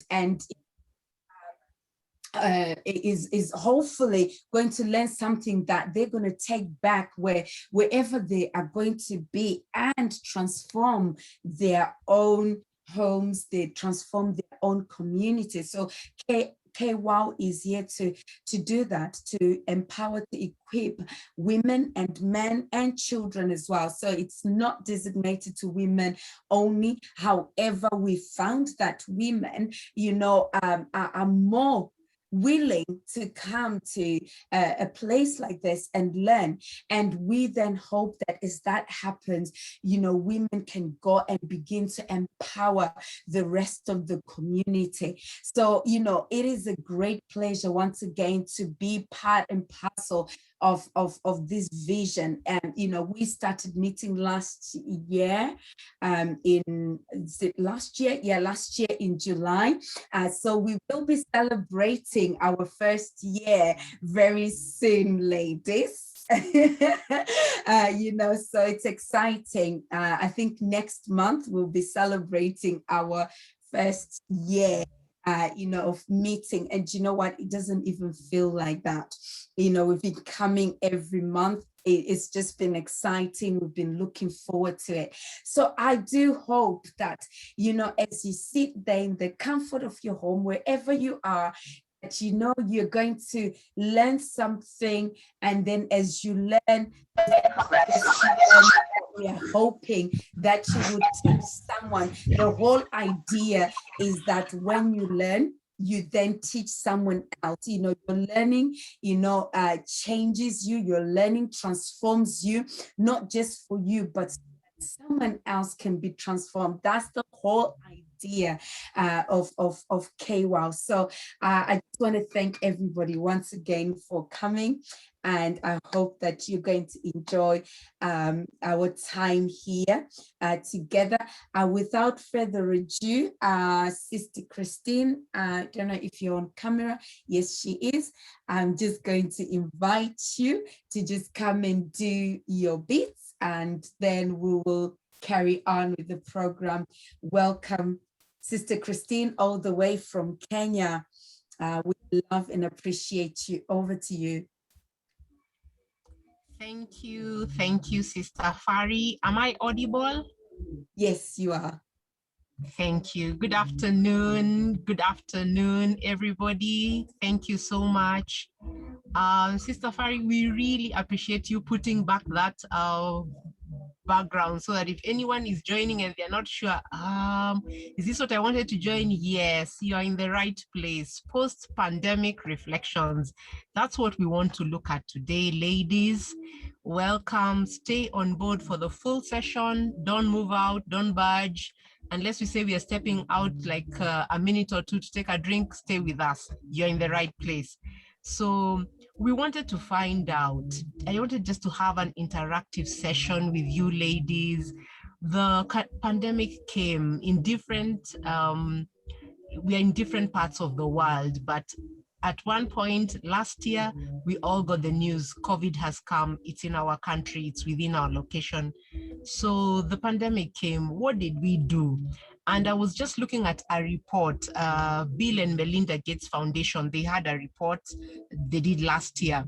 and is hopefully going to learn something that they're going to take back wherever they are going to be, and transform their own homes, they transform their own community. So KWOW is here to do that, to empower, to equip women and men and children as well. So it's not designated to women only. However, we found that women, are more willing to come to a place like this and learn. And we then hope that as that happens, women can go and begin to empower the rest of the community. So, it is a great pleasure once again to be part and parcel of this vision. And we started meeting last year, last year in July. So we will be celebrating our first year very soon, ladies. So it's exciting. I think next month we'll be celebrating our first year of meeting. And you know what? It doesn't even feel like that. We've been coming every month. It's just been exciting. We've been looking forward to it. So I do hope that, as you sit there in the comfort of your home, wherever you are, that you're going to learn something. And then as you learn, we are hoping that you would teach someone. The whole idea is that when you learn, you then teach someone else. Your learning, changes you. Your learning transforms you, not just for you, but someone else can be transformed. That's the whole idea of KWOW. So I just want to thank everybody once again for coming. And I hope that you're going to enjoy our time here together. Without further ado, Sister Christine, I don't know if you're on camera. Yes, she is. I'm just going to invite you to just come and do your bits, and then we will carry on with the program. Welcome, Sister Christine, all the way from Kenya. We love and appreciate you. Over to you. Thank you, Sister Fari. Am I audible? Yes, you are. Thank you. Good afternoon, everybody. Thank you so much. Sister Fari, we really appreciate you putting back that background, so that if anyone is joining and they're not sure, is this what I wanted to join? Yes, you are in the right place. Post-pandemic reflections. That's what we want to look at today, ladies. Welcome. Stay on board for the full session. Don't move out, don't budge. Unless we say we are stepping out like a minute or two to take a drink, stay with us. You're in the right place. So we wanted to find out, I wanted just to have an interactive session with you ladies. The pandemic came in different, we are in different parts of the world, but at one point last year, we all got the news, COVID has come, it's in our country, it's within our location. So the pandemic came, what did we do? And I was just looking at a report, Bill and Melinda Gates Foundation, they had a report they did last year,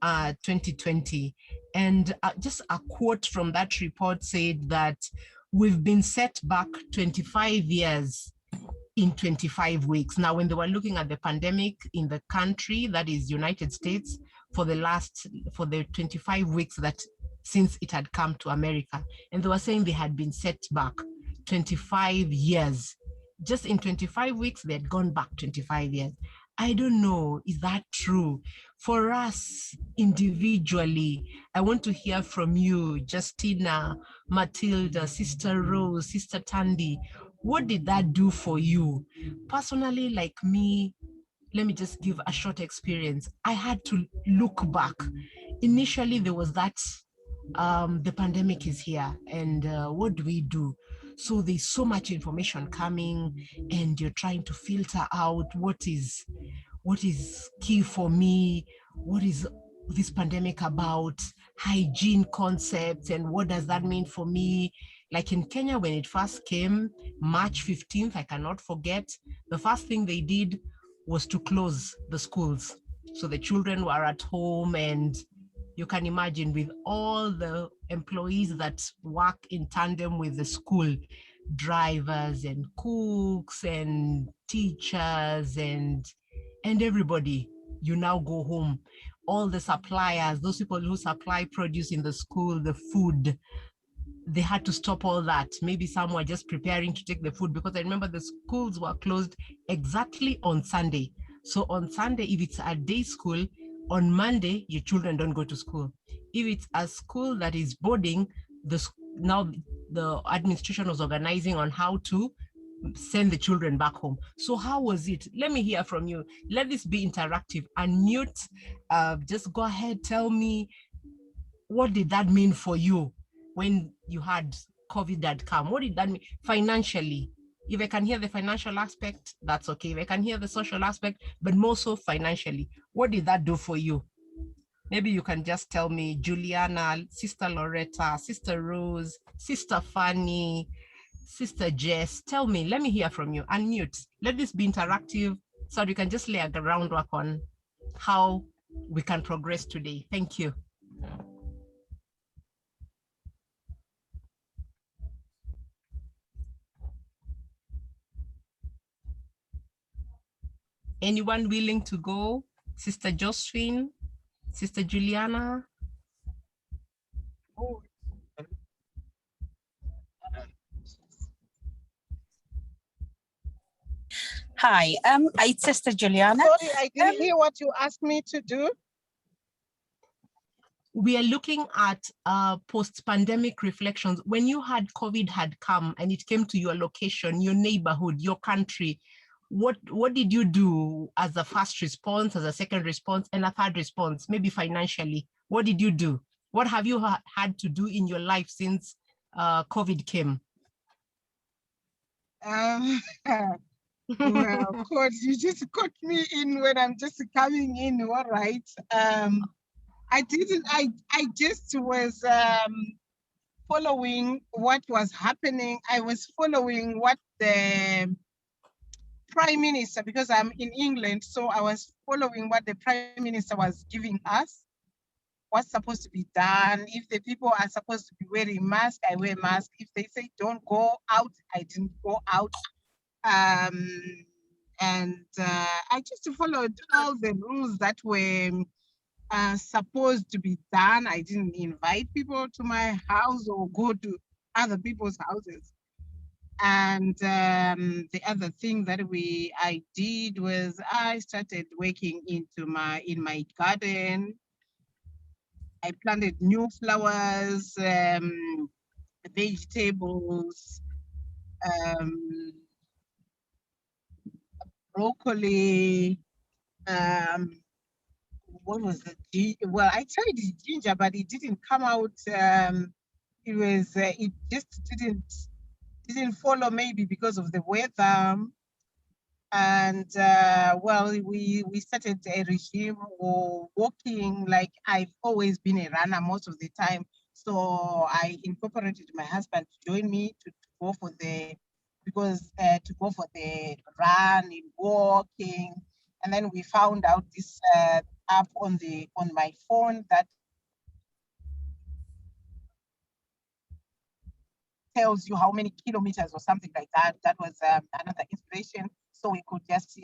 2020. And just a quote from that report said that we've been set back 25 years in 25 weeks. Now, when they were looking at the pandemic in the country, that is United States, for the 25 weeks that since it had come to America, and they were saying they had been set back 25 years. Just in 25 weeks, they had gone back 25 years. I don't know, is that true? For us individually, I want to hear from you, Justina, Matilda, Sister Rose, Sister Tandy. What did that do for you? Personally, like me, let me just give a short experience. I had to look back. Initially, there was that, the pandemic is here, and what do we do? So there's so much information coming, and you're trying to filter out what is key for me, what is this pandemic about, hygiene concepts, and what does that mean for me? Like in Kenya, when it first came, March 15th, I cannot forget, the first thing they did was to close the schools. So the children were at home, and you can imagine with all the employees that work in tandem with the school, drivers and cooks and teachers and everybody, you now go home. All the suppliers, those people who supply produce in the school, the food, they had to stop all that. Maybe some were just preparing to take the food, because I remember the schools were closed exactly on Sunday. So on Sunday, if it's a day school, on Monday, your children don't go to school. If it's a school that is boarding, now the administration was organizing on how to send the children back home. So how was it? Let me hear from you. Let this be interactive. Unmute. Just go ahead. Tell me, what did that mean for you when you had COVID had come? What did that mean financially? If I can hear the financial aspect, that's okay. If I can hear the social aspect, but more so financially, what did that do for you? Maybe you can just tell me, Juliana, Sister Loretta, Sister Rose, Sister Fanny, Sister Jess. Tell me, let me hear from you. Unmute. Let this be interactive so we can just lay a groundwork on how we can progress today. Thank you. Anyone willing to go? Sister Josephine, Sister Juliana? Hi, it's Sister Juliana. Sorry, I didn't hear what you asked me to do. We are looking at post-pandemic reflections. When you had COVID had come and it came to your location, your neighborhood, your country, what did you do as a first response, as a second response, and a third response, maybe financially? What did you do? What have you had to do in your life since COVID came? Well, of course, you just got me in when I'm just coming in, all right. I just was following what was happening. I was following what the Prime Minister, because I'm in England, so I was following what the Prime Minister was giving us, what's supposed to be done. If the people are supposed to be wearing masks, I wear masks. If they say don't go out, I didn't go out. And I just followed all the rules that were supposed to be done. I didn't invite people to my house or go to other people's houses. And the other thing that I did was I started working in my garden. I planted new flowers, vegetables, broccoli. What was the well? I tried the ginger, but it didn't come out. It just didn't follow, maybe because of the weather. And well, we started a regime or walking. Like, I've always been a runner most of the time, so I incorporated my husband to join me to go for the run in walking. And then we found out this app on my phone that tells you how many kilometers or something like that. That was another inspiration. So we could just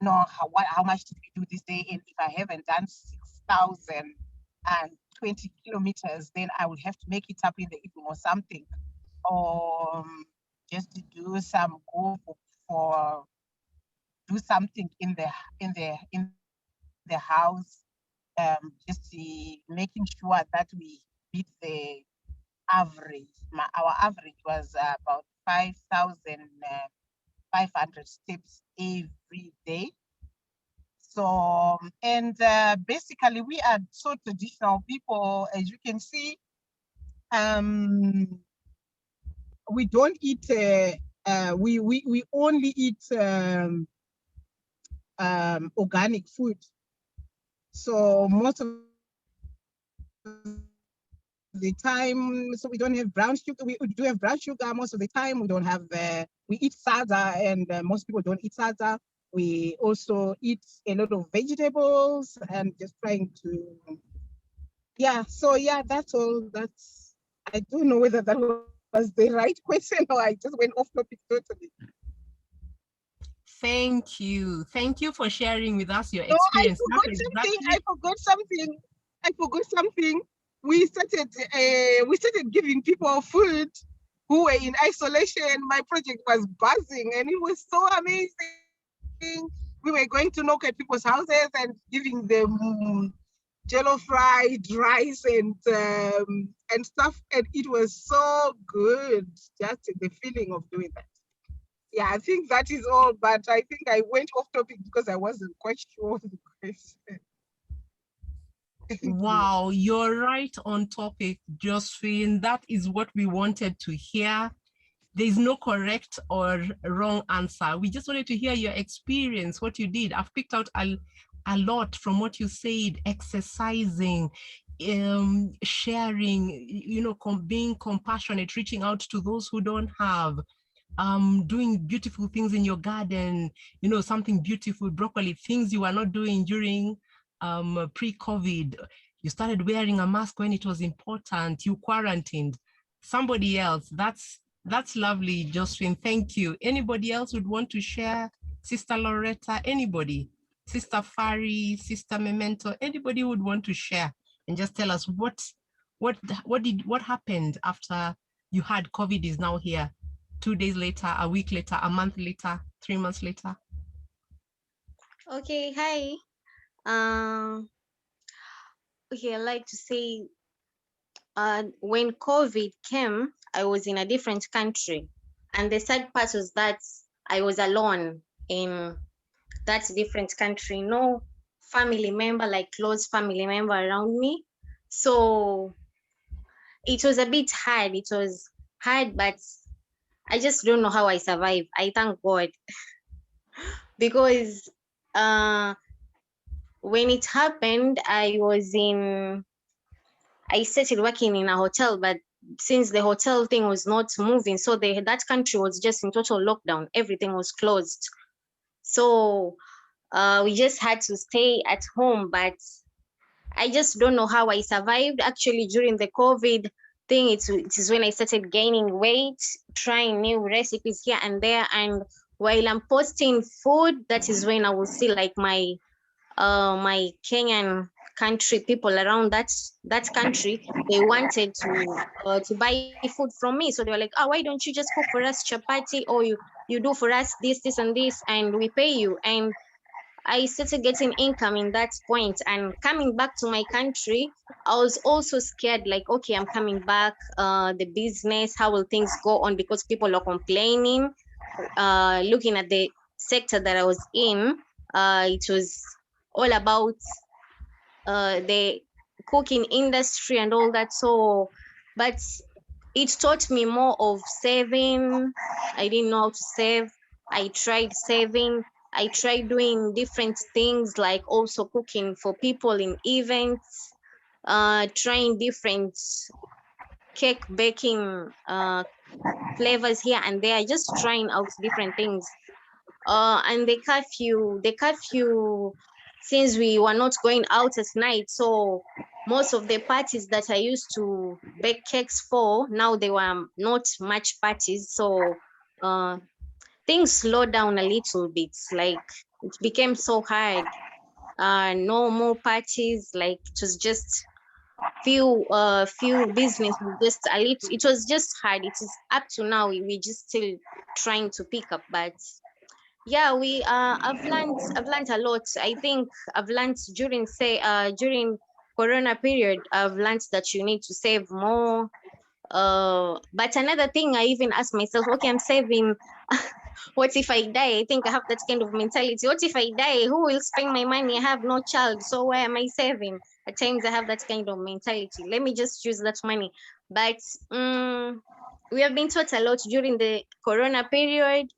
know how much did we do this day. And if I haven't done 6,020 kilometers, then I would have to make it up in the evening or something. Or just to do do something in the house, just making sure that we beat the average. Our average was about 5,500 steps every day. So, and basically we are so traditional people, as you can see. We don't eat, we only eat organic food. So most of the time, so we don't have brown sugar. We do have brown sugar most of the time. We don't have, we eat sada, and most people don't eat sada. We also eat a lot of vegetables and just trying to, yeah. So yeah, that's all. That's, I don't know whether that was the right question or I just went off topic totally. Thank you. Thank you for sharing with us your No, experience. I forgot something. We started giving people food who were in isolation. My project was buzzing and it was so amazing. We were going to knock at people's houses and giving them jello fried rice and stuff, and it was so good. Just the feeling of doing that. Yeah, I think that is all, but I think I went off topic because I wasn't quite sure of the question. Wow, you're right on topic, Josephine. That is what we wanted to hear. There's no correct or wrong answer. We just wanted to hear your experience, what you did. I've picked out a lot from what you said: exercising, sharing, being compassionate, reaching out to those who don't have, doing beautiful things in your garden, something beautiful, broccoli, things you were not doing during pre-COVID. You started wearing a mask when it was important. You quarantined. Somebody else. That's lovely, Josephine. Thank you. Anybody else would want to share? Sister Loretta, anybody? Sister Fari, Sister Memento, anybody would want to share and just tell us what happened after you had COVID is now here, 2 days later, a week later, a month later, 3 months later? Okay, hi. Okay, I'd like to say, when COVID came, I was in a different country. And the sad part was that I was alone in that different country. No family member, like close family member around me. So it was a bit hard. It was hard, but I just don't know how I survived. I thank God. Because when it happened, I started working in a hotel, but since the hotel thing was not moving, so that country was just in total lockdown. Everything was closed. So we just had to stay at home, but I just don't know how I survived. Actually, during the COVID thing, it is when I started gaining weight, trying new recipes here and there. And while I'm posting food, that is when I will see like my Kenyan country people around that country, they wanted to buy food from me. So they were like, oh, why don't you just cook for us chapati, or you do for us this and this, and we pay you. And I started getting income in that point. And coming back to my country, I was also scared, like, okay, I'm coming back, the business, how will things go on? Because people are complaining. Looking at the sector that I was in, it was all about the cooking industry and all that. So, but it taught me more of saving. I didn't know how to save. I tried saving. I tried doing different things, like also cooking for people in events, trying different cake baking flavors here and there, just trying out different things. And the curfew, since we were not going out at night, so most of the parties that I used to bake cakes for, now they were not much parties. So things slowed down a little bit. Like, it became so hard. No more parties. Like, it was just few businesses, just a little. It was just hard. It is up to now. We just still trying to pick up, but yeah, I've learned a lot. I think I've learned during Corona period, I've learned that you need to save more. But another thing, I even asked myself, okay, I'm saving. What if I die? I think I have that kind of mentality. What if I die? Who will spend my money? I have no child, so why am I saving? At times I have that kind of mentality. Let me just use that money. But we have been taught a lot during the Corona period.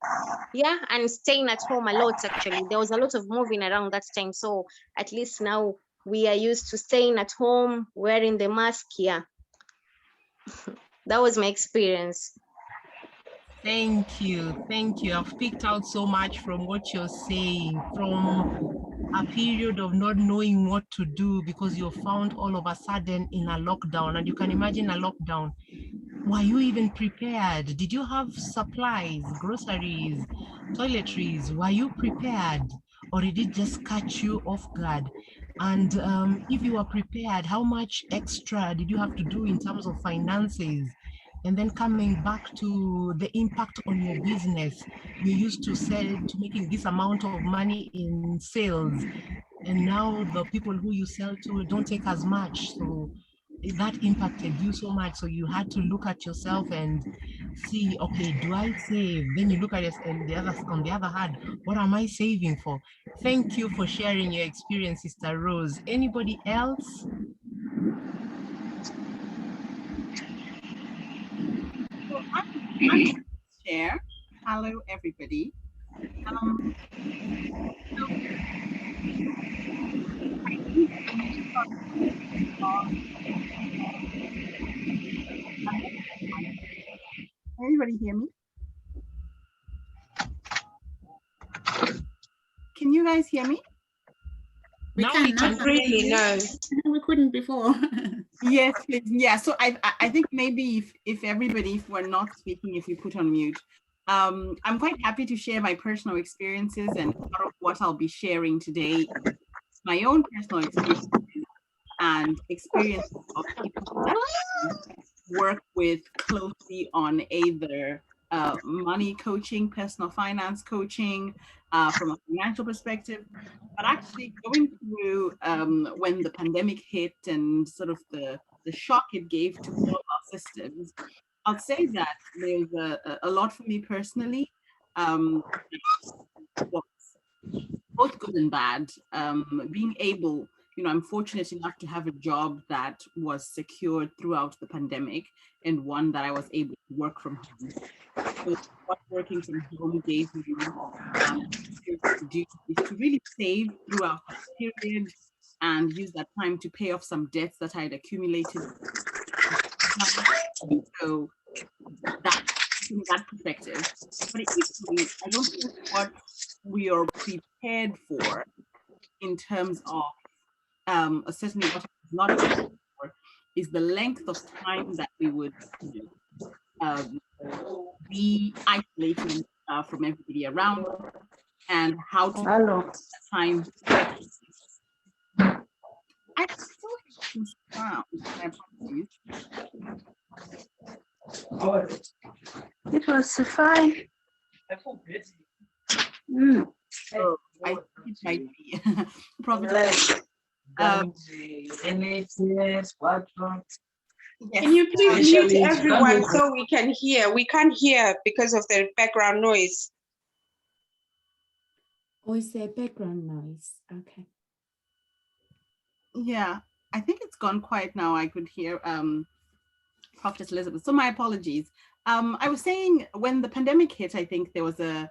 Yeah, and staying at home a lot. Actually, there was a lot of moving around that time. So at least now we are used to staying at home, wearing the mask. Yeah. That was my experience. Thank you. Thank you. I've picked out so much from what you're saying, from a period of not knowing what to do because you're found all of a sudden in a lockdown. And you can imagine a lockdown. Were you even prepared? Did you have supplies, groceries, toiletries? Were you prepared? Or did it just catch you off guard? And if you were prepared, how much extra did you have to do in terms of finances? And then coming back to the impact on your business, you used to sell to making this amount of money in sales, and now the people who you sell to don't take as much. So that impacted you so much. So you had to look at yourself and see, okay, do I save? Then you look at it, and on the other hand, what am I saving for? Thank you for sharing your experience, Sister Rose. Anybody else? So I'm share. Hello, everybody. So I think everybody hear me? Can you guys hear me? Now we can really know. We couldn't before. Yes, please. Yeah. So I think maybe if everybody, if we're not speaking, if we put on mute, I'm quite happy to share my personal experiences, and part of what I'll be sharing today, my own personal experiences and experiences of people that I work with closely on either money coaching, personal finance coaching, from a financial perspective, but actually going through when the pandemic hit and sort of the shock it gave to all our systems. I'll say that there's a lot for me personally, was both good and bad. Being able, I'm fortunate enough to have a job that was secured throughout the pandemic, and one that I was able to work from home. So what working from home gave me to do is to really save throughout that period and use that time to pay off some debts that I had accumulated. So that, in that perspective, but equally, I don't think what we are prepared for in terms of certainly what is not prepared for is the length of time that we would be isolating from everybody around, and how to that time. I still have some sound. My apologies. It was fine. So I think it might be probably. Yes. Can you please mute everyone so we can hear? We can't hear because of the background noise. Oh, is there background noise? Okay. Yeah, I think it's gone quiet now. I could hear Prophetess Elizabeth. So my apologies. I was saying when the pandemic hit, I think there was a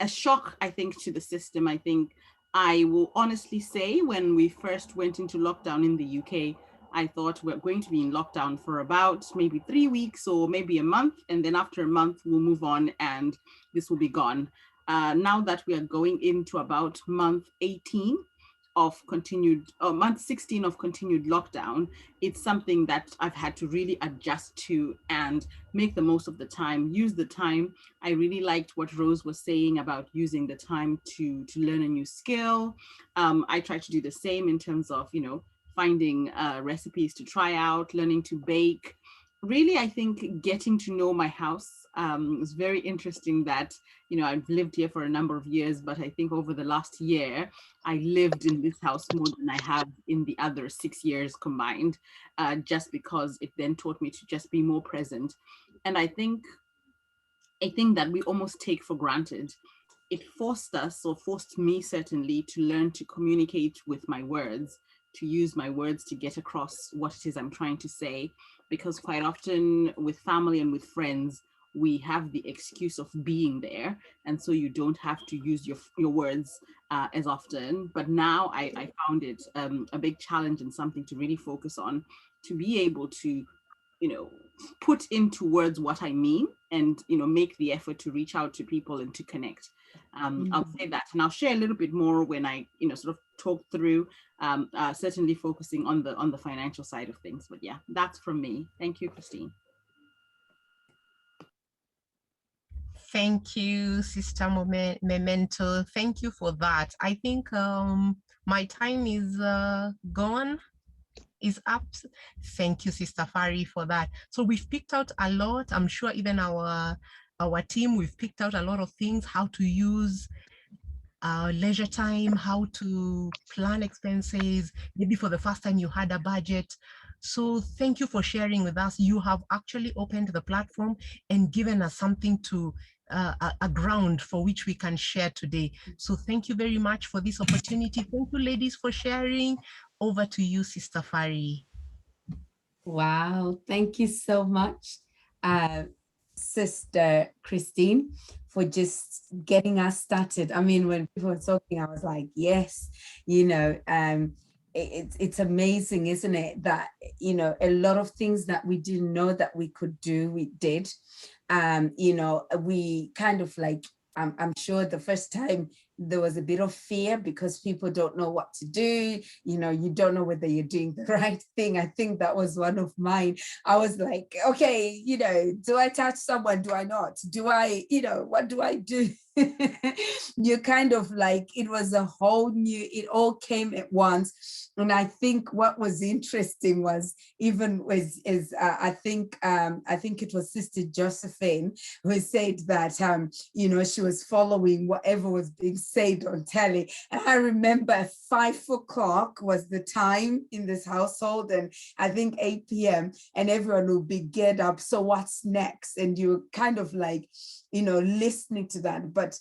shock, I think, to the system. I think I will honestly say when we first went into lockdown in the UK, I thought we're going to be in lockdown for about maybe 3 weeks or maybe a month. And then after a month, we'll move on and this will be gone. Now that we are going into about month 18 of continued, month 16 of continued lockdown, it's something that I've had to really adjust to and make the most of the time, use the time. I really liked what Rose was saying about using the time to learn a new skill. I try to do the same in terms of, finding recipes to try out, learning to bake. Really, I think getting to know my house is very interesting that, I've lived here for a number of years, but I think over the last year, I lived in this house more than I have in the other 6 years combined, just because it then taught me to just be more present. And I think that we almost take for granted. It forced us, or forced me certainly, to learn to communicate with my words, to use my words to get across what it is I'm trying to say, because quite often with family and with friends, we have the excuse of being there, and so you don't have to use your words as often. But now I found it a big challenge and something to really focus on, to be able to put into words what I mean, and make the effort to reach out to people and to connect. I'll say that, and I'll share a little bit more when I sort of talk through, certainly focusing on the financial side of things. But yeah, that's from me. Thank you, Christine. Thank you, Sister Memento. Thank you for that. I think my time is gone, is up. Thank you, Sister Fari, for that. So we've picked out a lot. I'm sure even our team, we've picked out a lot of things, how to use leisure time, how to plan expenses. Maybe for the first time you had a budget. So thank you for sharing with us. You have actually opened the platform and given us something to a ground for which we can share today. So thank you very much for this opportunity. Thank you, ladies, for sharing. Over to you, Sister Fari. Wow, thank you so much, Sister Christine, for just getting us started. I mean, when people were talking, I was like, yes, it's amazing, isn't it, that a lot of things that we didn't know that we could do, we did. We kind of like, I'm sure the first time there was a bit of fear because people don't know what to do. You don't know whether you're doing the right thing. I think that was one of mine. I was like, okay, do I touch someone? Do I not? Do I, what do I do? You kind of like, it was a whole new, it all came at once. And I think what was interesting was even I think it was Sister Josephine who said that, she was following whatever was being said on telly. And I remember 5 o'clock was the time in this household, and I think 8 p.m. and everyone will be geared up. So what's next? And you're kind of like, listening to that. But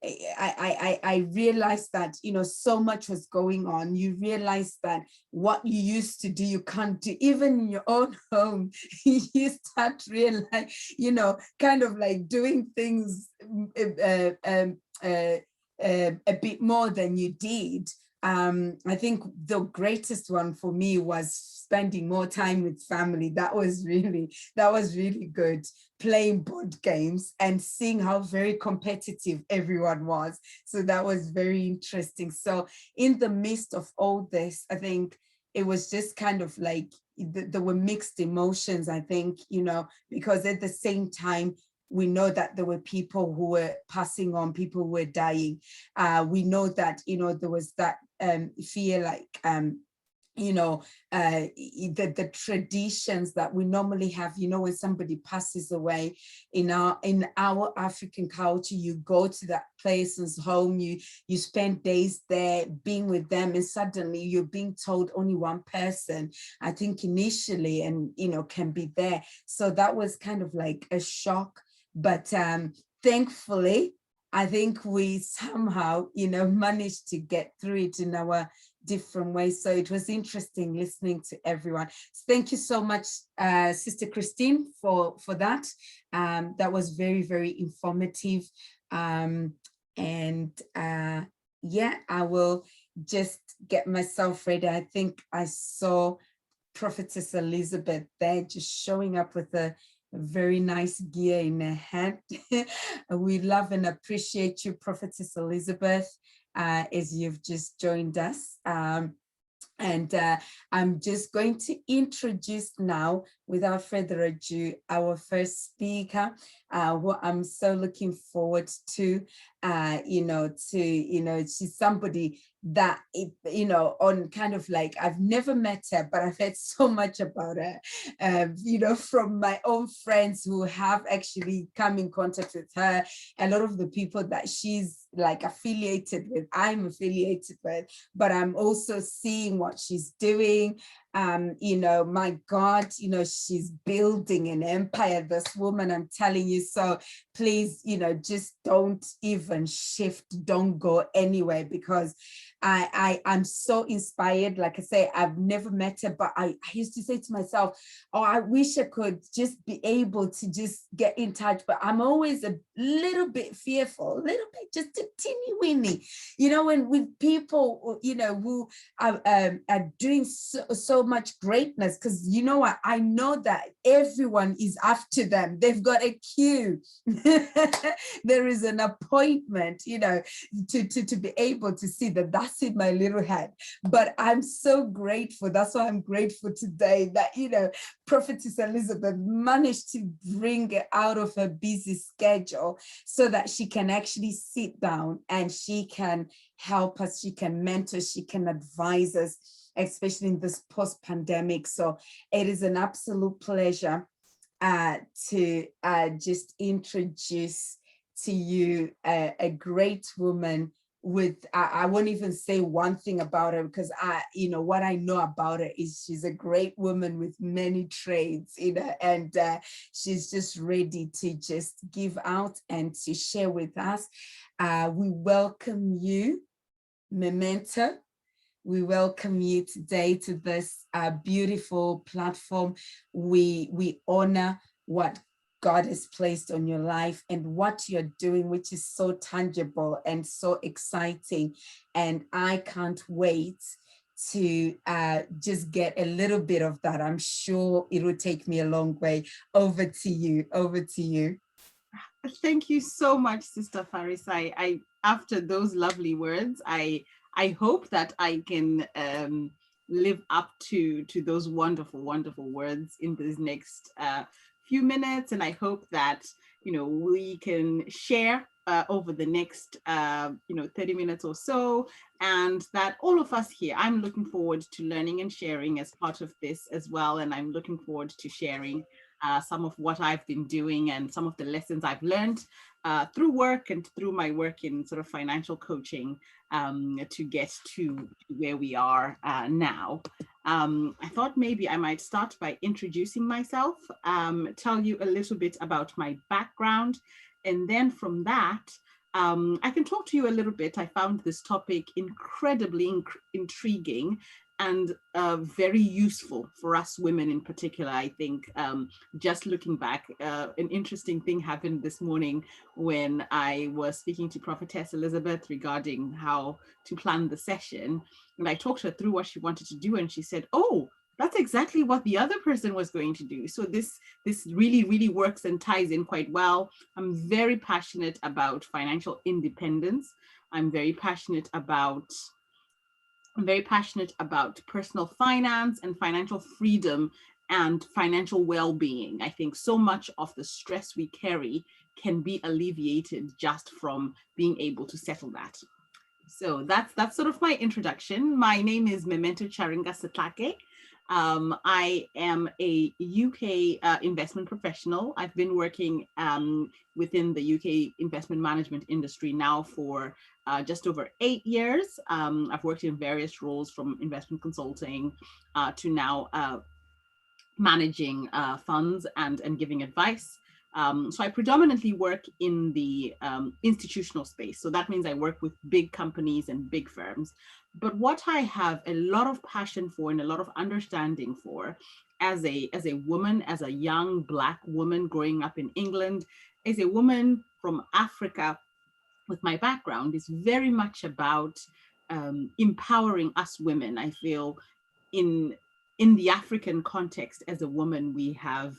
I realized that, so much was going on. You realize that what you used to do, you can't do, even in your own home. You start realizing, kind of like doing things a bit more than you did. I think the greatest one for me was spending more time with family. That was really good. Playing board games and seeing how very competitive everyone was. So that was very interesting. So in the midst of all this, I think it was just kind of like, there were mixed emotions, I think, because at the same time, we know that there were people who were passing on, people who were dying. We know that, there was that fear, like, the traditions that we normally have, when somebody passes away in our African culture, you go to that person's home, you spend days there being with them, and suddenly you're being told only one person, I think initially, and can be there. So that was kind of like a shock. But thankfully, I think we somehow, managed to get through it in our different ways. So it was interesting listening to everyone. So thank you so much, Sister Christine, for that. That was very, very informative. Yeah, I will just get myself ready. I think I saw Prophetess Elizabeth there just showing up with a very nice gear in her hand. We love and appreciate you, Prophetess Elizabeth, as you've just joined us. And I'm just going to introduce now, without further ado, our first speaker, who I'm so looking forward to. She's somebody that, on kind of like, I've never met her, but I've heard so much about her, from my own friends who have actually come in contact with her. A lot of the people that she's like affiliated with, I'm affiliated with, but I'm also seeing what she's doing. My God, she's building an empire, this woman, I'm telling you. So please, just don't even shift, don't go anywhere, because I'm so inspired. Like I say, I've never met her, but I used to say to myself, oh, I wish I could just be able to just get in touch, but I'm always a little bit fearful, a little bit, just a teeny weeny, when with people, who are doing so so much greatness, because you know what, I know that everyone is after them. They've got a queue. There is an appointment, you know, to be able to see that. That's in my little head. But I'm so grateful. That's why I'm grateful today that, you know, Prophetess Elizabeth managed to bring it out of her busy schedule so that she can actually sit down and she can help us, she can mentor, she can advise us, especially in this post-pandemic. So it is an absolute pleasure to just introduce to you a great woman with, I won't even say one thing about her, because you know, what I know about her is she's a great woman with many trades, you know, and she's just ready to just give out and to share with us. We welcome you, Memento. We welcome you today to this beautiful platform. We honor what God has placed on your life and what you're doing, which is so tangible and so exciting. And I can't wait to just get a little bit of that. I'm sure it will take me a long way. Over to you. Over to you. Thank you so much, Sister Faris. I after those lovely words, I hope that I can live up to those wonderful, wonderful words in these next few minutes. And I hope that, you know, we can share over the next, 30 minutes or so, and that all of us here, I'm looking forward to learning and sharing as part of this as well. And I'm looking forward to sharing some of what I've been doing and some of the lessons I've learned through work and through my work in sort of financial coaching to get to where we are now. I thought maybe I might start by introducing myself, tell you a little bit about my background, and then from that, I can talk to you a little bit. I found this topic incredibly intriguing and very useful for us women in particular. I think just looking back, an interesting thing happened this morning when I was speaking to Prophetess Elizabeth regarding how to plan the session. And I talked her through what she wanted to do, and she said, oh, that's exactly what the other person was going to do. So this really, really works and ties in quite well. I'm very passionate about financial independence. I'm very passionate about personal finance and financial freedom and financial well-being. I think so much of the stress we carry can be alleviated just from being able to settle that. So that's sort of my introduction. My name is Memento Charinga Satake. I am a UK investment professional. I've been working within the UK investment management industry now for just over 8 years. I've worked in various roles, from investment consulting to now managing funds and giving advice. So I predominantly work in the institutional space. So that means I work with big companies and big firms. But what I have a lot of passion for and a lot of understanding for as a woman, as a young Black woman growing up in England, as a woman from Africa with my background, is very much about empowering us women. I feel in the African context, as a woman, we have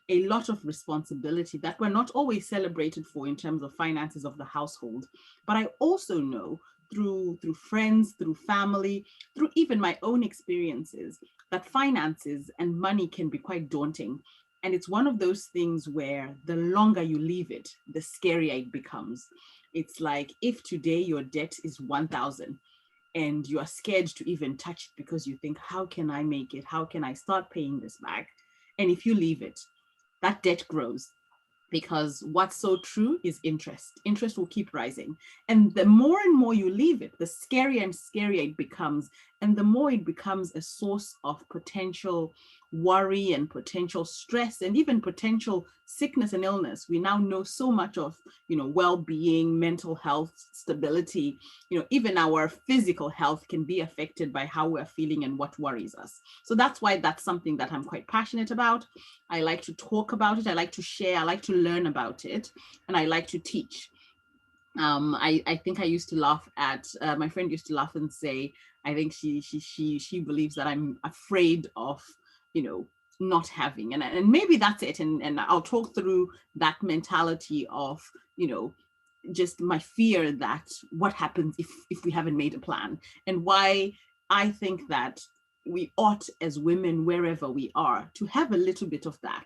a lot of responsibility that we're not always celebrated for in terms of finances of the household. But I also know through friends, through family, through even my own experiences, that finances and money can be quite daunting. And it's one of those things where the longer you leave it, the scarier it becomes. It's like, if today your debt is 1,000 and you are scared to even touch it because you think, how can I make it? How can I start paying this back? And if you leave it, that debt grows, because what's so true is interest. Interest will keep rising. And the more and more you leave it, the scarier and scarier it becomes. And the more it becomes a source of potential worry and potential stress and even potential sickness and illness. We now know so much of, well-being, mental health, stability, even our physical health can be affected by how we're feeling and what worries us. So that's why that's something that I'm quite passionate about. I like to talk about it. I like to share. I like to learn about it. And I like to teach. I think I used to laugh at, my friend used to laugh and say, I think she believes that I'm afraid of, you know, not having, and maybe that's it. And I'll talk through that mentality of, you know, just my fear that what happens if we haven't made a plan, and why I think that we ought as women, wherever we are, to have a little bit of that,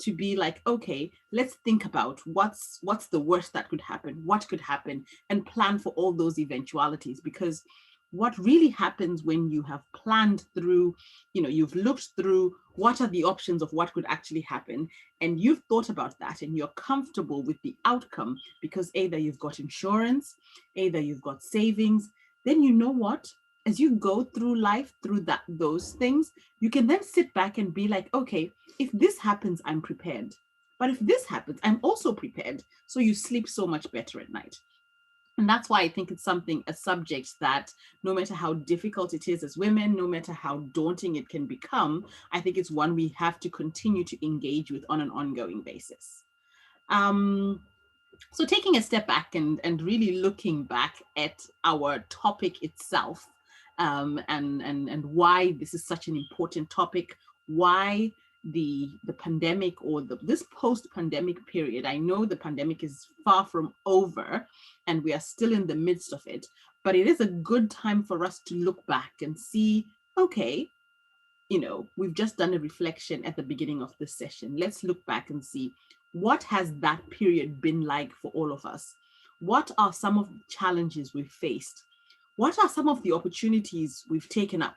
to be like, okay, let's think about what's the worst that could happen, what could happen, and plan for all those eventualities. Because what really happens when you have planned through, you know, you've looked through what are the options of what could actually happen, and you've thought about that, and you're comfortable with the outcome, because either you've got insurance, either you've got savings, then you know what, as you go through life, through those things, you can then sit back and be like, okay, if this happens, I'm prepared. But if this happens, I'm also prepared. So you sleep so much better at night. And that's why I think it's a subject that no matter how difficult it is as women, no matter how daunting it can become, I think it's one we have to continue to engage with on an ongoing basis. So taking a step back and really looking back at our topic itself, and why this is such an important topic, why the pandemic, or this post-pandemic period. I know the pandemic is far from over and we are still in the midst of it, but it is a good time for us to look back and see, okay, you know, we've just done a reflection at the beginning of this session. Let's look back and see, what has that period been like for all of us? What are some of the challenges we've faced? What are some of the opportunities we've taken up?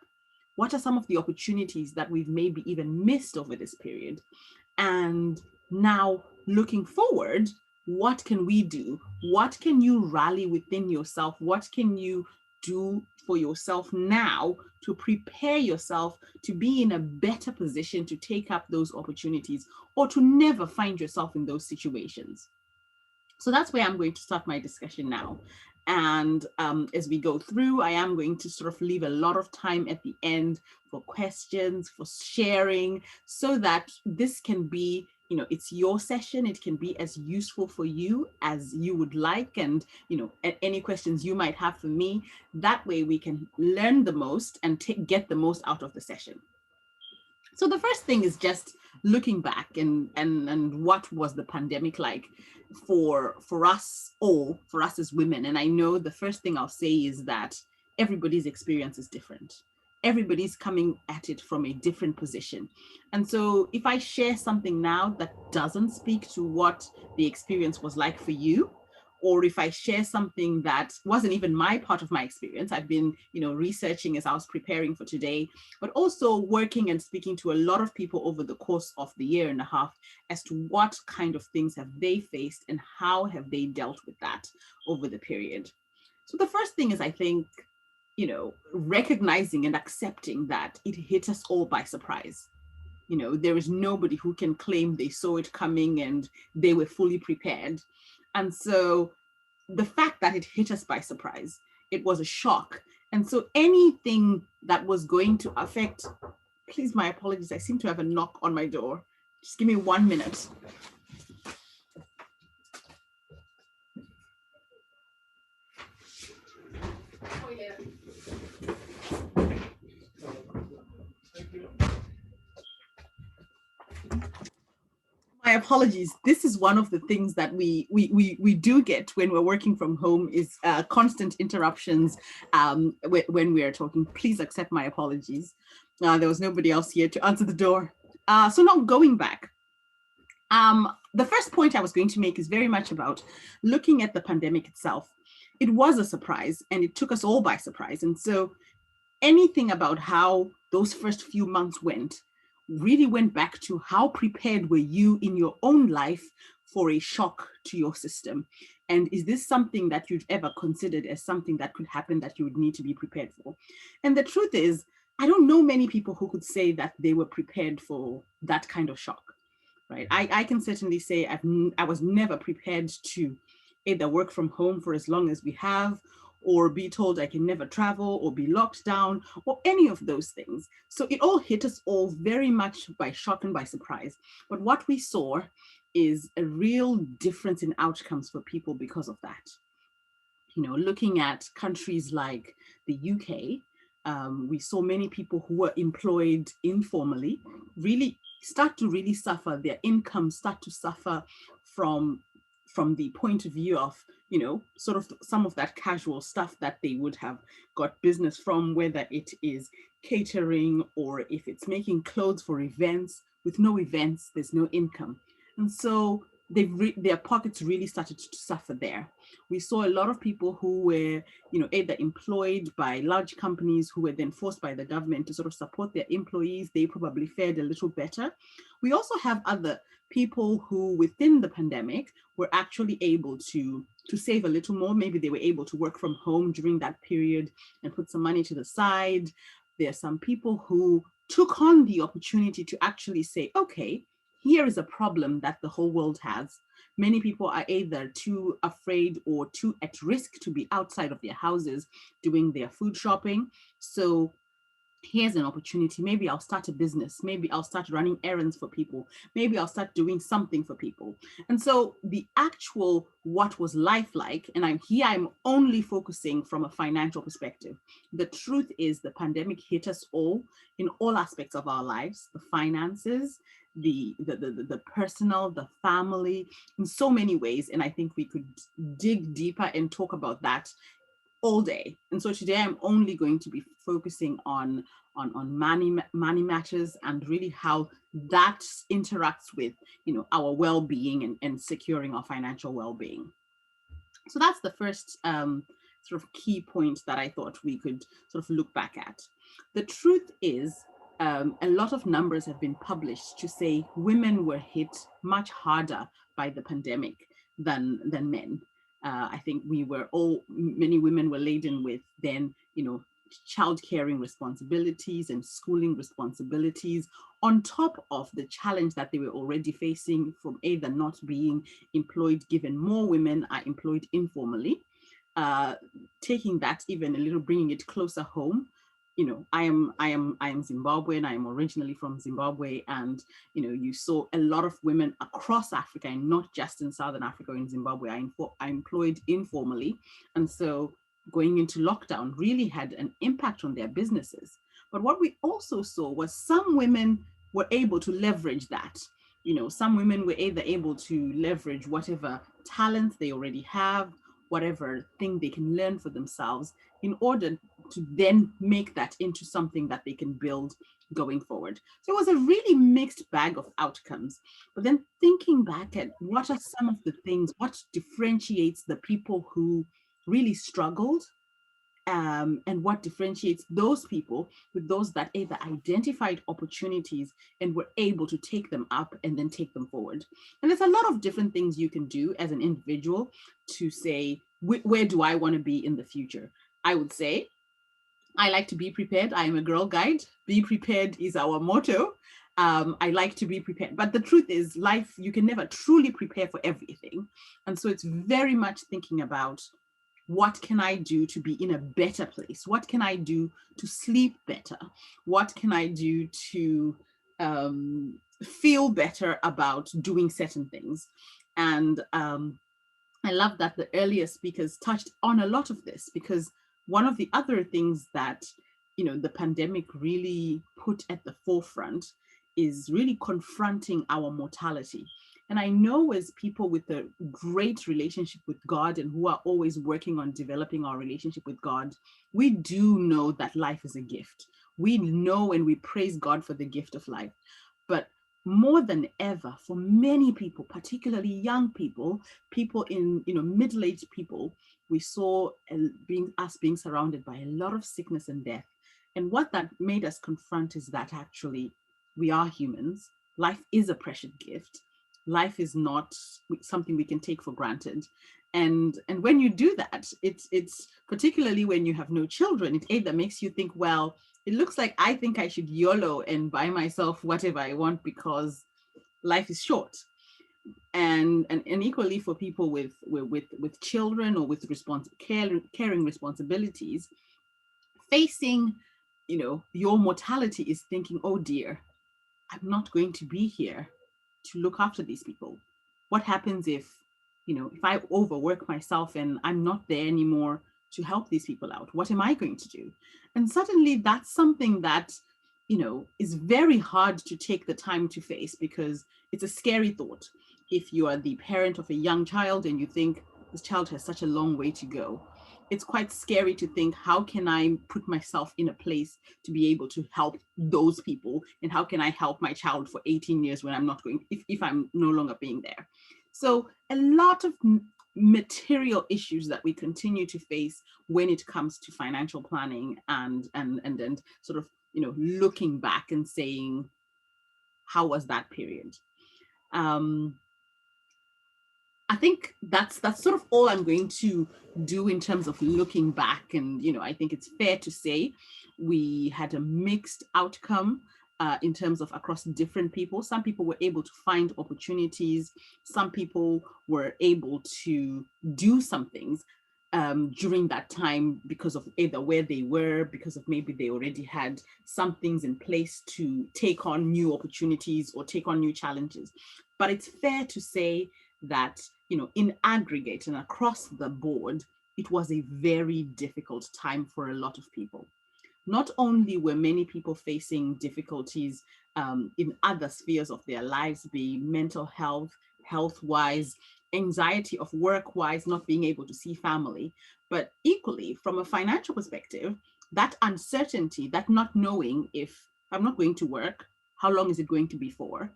What are some of the opportunities that we've maybe even missed over this period? And now looking forward, what can we do? What can you rally within yourself? What can you do for yourself now to prepare yourself to be in a better position to take up those opportunities, or to never find yourself in those situations? So that's where I'm going to start my discussion now. And as we go through, I am going to sort of leave a lot of time at the end for questions, for sharing, so that this can be, you know, it's your session. It can be as useful for you as you would like. And, you know, any questions you might have for me, that way we can learn the most and get the most out of the session. So the first thing is just looking back and what was the pandemic like for us all, for us as women. And I know the first thing I'll say is that everybody's experience is different. Everybody's coming at it from a different position. And so if I share something now that doesn't speak to what the experience was like for you, or if I share something that wasn't even my part of my experience, I've been, you know, researching as I was preparing for today, but also working and speaking to a lot of people over the course of the year and a half as to what kind of things have they faced and how have they dealt with that over the period. So the first thing is, I think, you know, recognizing and accepting that it hit us all by surprise. You know, there is nobody who can claim they saw it coming and they were fully prepared. And so the fact that it hit us by surprise, it was a shock. And so anything that was going to affect, please, my apologies, I seem to have a knock on my door. Just give me 1 minute. Oh, yeah. My apologies. This is one of the things that we do get when we're working from home, is constant interruptions when we are talking. Please accept my apologies. There was nobody else here to answer the door. So now going back, the first point I was going to make is very much about looking at the pandemic itself. It was a surprise and it took us all by surprise. And so anything about how those first few months went really went back to how prepared were you in your own life for a shock to your system? And is this something that you've ever considered as something that could happen that you would need to be prepared for? And the truth is, I don't know many people who could say that they were prepared for that kind of shock, right? I can certainly say I was never prepared to either work from home for as long as we have, or be told I can never travel, or be locked down, or any of those things. So it all hit us all very much by shock and by surprise. But what we saw is a real difference in outcomes for people because of that. looking at countries like the UK, we saw many people who were employed informally really start to really suffer. Their income start to suffer from the point of view of, sort of some of that casual stuff that they would have got business from, whether it is catering or if it's making clothes for events. With no events, there's no income. And so their pockets really started to suffer there. We saw a lot of people who were, either employed by large companies who were then forced by the government to sort of support their employees. They probably fared a little better. We also have other people who within the pandemic were actually able to save a little more. Maybe they were able to work from home during that period and put some money to the side. There are some people who took on the opportunity to actually say, okay, here is a problem that the whole world has. Many people are either too afraid or too at risk to be outside of their houses doing their food shopping. So here's an opportunity. Maybe I'll start a business. Maybe I'll start running errands for people. Maybe I'll start doing something for people. And so the actual what was life like, and I'm only focusing from a financial perspective. The truth is the pandemic hit us all in all aspects of our lives, the finances, the personal, the family, in so many ways. And I think we could dig deeper and talk about that all day. And so today I'm only going to be focusing on money matters and really how that interacts with, our well-being and securing our financial well-being. So that's the first sort of key point that I thought we could sort of look back at. The truth is, a lot of numbers have been published to say women were hit much harder by the pandemic than men. I think many women were laden with then, child caring responsibilities and schooling responsibilities on top of the challenge that they were already facing from either not being employed, given more women are employed informally. Taking that even a little, bringing it closer home. I am Zimbabwean. I am originally from Zimbabwe, and you saw a lot of women across Africa, and not just in Southern Africa or in Zimbabwe, are employed informally, and so going into lockdown really had an impact on their businesses. But what we also saw was some women were able to leverage that. Some women were either able to leverage whatever talents they already have, whatever thing they can learn for themselves, in order to then make that into something that they can build going forward. So it was a really mixed bag of outcomes. But then thinking back at what are some of the things, what differentiates the people who really struggled, and what differentiates those people with those that either identified opportunities and were able to take them up and then take them forward. And there's a lot of different things you can do as an individual to say, where do I want to be in the future? I would say, I like to be prepared. I am a girl guide. Be prepared is our motto. I like to be prepared. But the truth is, life, you can never truly prepare for everything. And so it's very much thinking about, what can I do to be in a better place? What can I do to sleep better? What can I do to feel better about doing certain things? And I love that the earlier speakers touched on a lot of this, because one of the other things that the pandemic really put at the forefront is really confronting our mortality. And I know, as people with a great relationship with God and who are always working on developing our relationship with God, we do know that life is a gift. We know and we praise God for the gift of life. But more than ever, for many people, particularly young people, people in, middle-aged people, we saw us being surrounded by a lot of sickness and death. And what that made us confront is that actually we are humans. Life is a precious gift. Life is not something we can take for granted. And when you do that, it's particularly when you have no children, it either makes you think, well, it looks like I think I should YOLO and buy myself whatever I want because life is short. And equally for people with children or with caring responsibilities, facing, your mortality is thinking, oh dear, I'm not going to be here to look after these people. What happens if if I overwork myself and I'm not there anymore to help these people out, what am I going to do? And suddenly that's something that, is very hard to take the time to face, because it's a scary thought. If you are the parent of a young child and you think this child has such a long way to go, it's quite scary to think, how can I put myself in a place to be able to help those people? And how can I help my child for 18 years when I'm not going, if I'm no longer being there? So a lot of material issues that we continue to face when it comes to financial planning, and sort of, looking back and saying, how was that period? I think that's sort of all I'm going to do in terms of looking back. And, I think it's fair to say we had a mixed outcome in terms of across different people. Some people were able to find opportunities. Some people were able to do some things during that time because of either where they were, because of maybe they already had some things in place to take on new opportunities or take on new challenges. But it's fair to say that, in aggregate and across the board, it was a very difficult time for a lot of people. Not only were many people facing difficulties in other spheres of their lives, be mental health, health-wise, anxiety of work-wise, not being able to see family, but equally from a financial perspective, that uncertainty, that not knowing, if I'm not going to work, how long is it going to be for?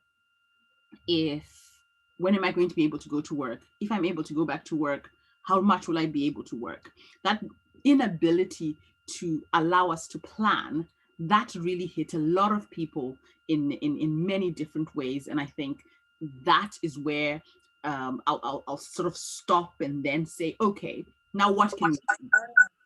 When am I going to be able to go to work? If I'm able to go back to work, how much will I be able to work? That inability to allow us to plan, that really hit a lot of people in many different ways. And I think that is where I'll sort of stop and then say, okay, now what can we do?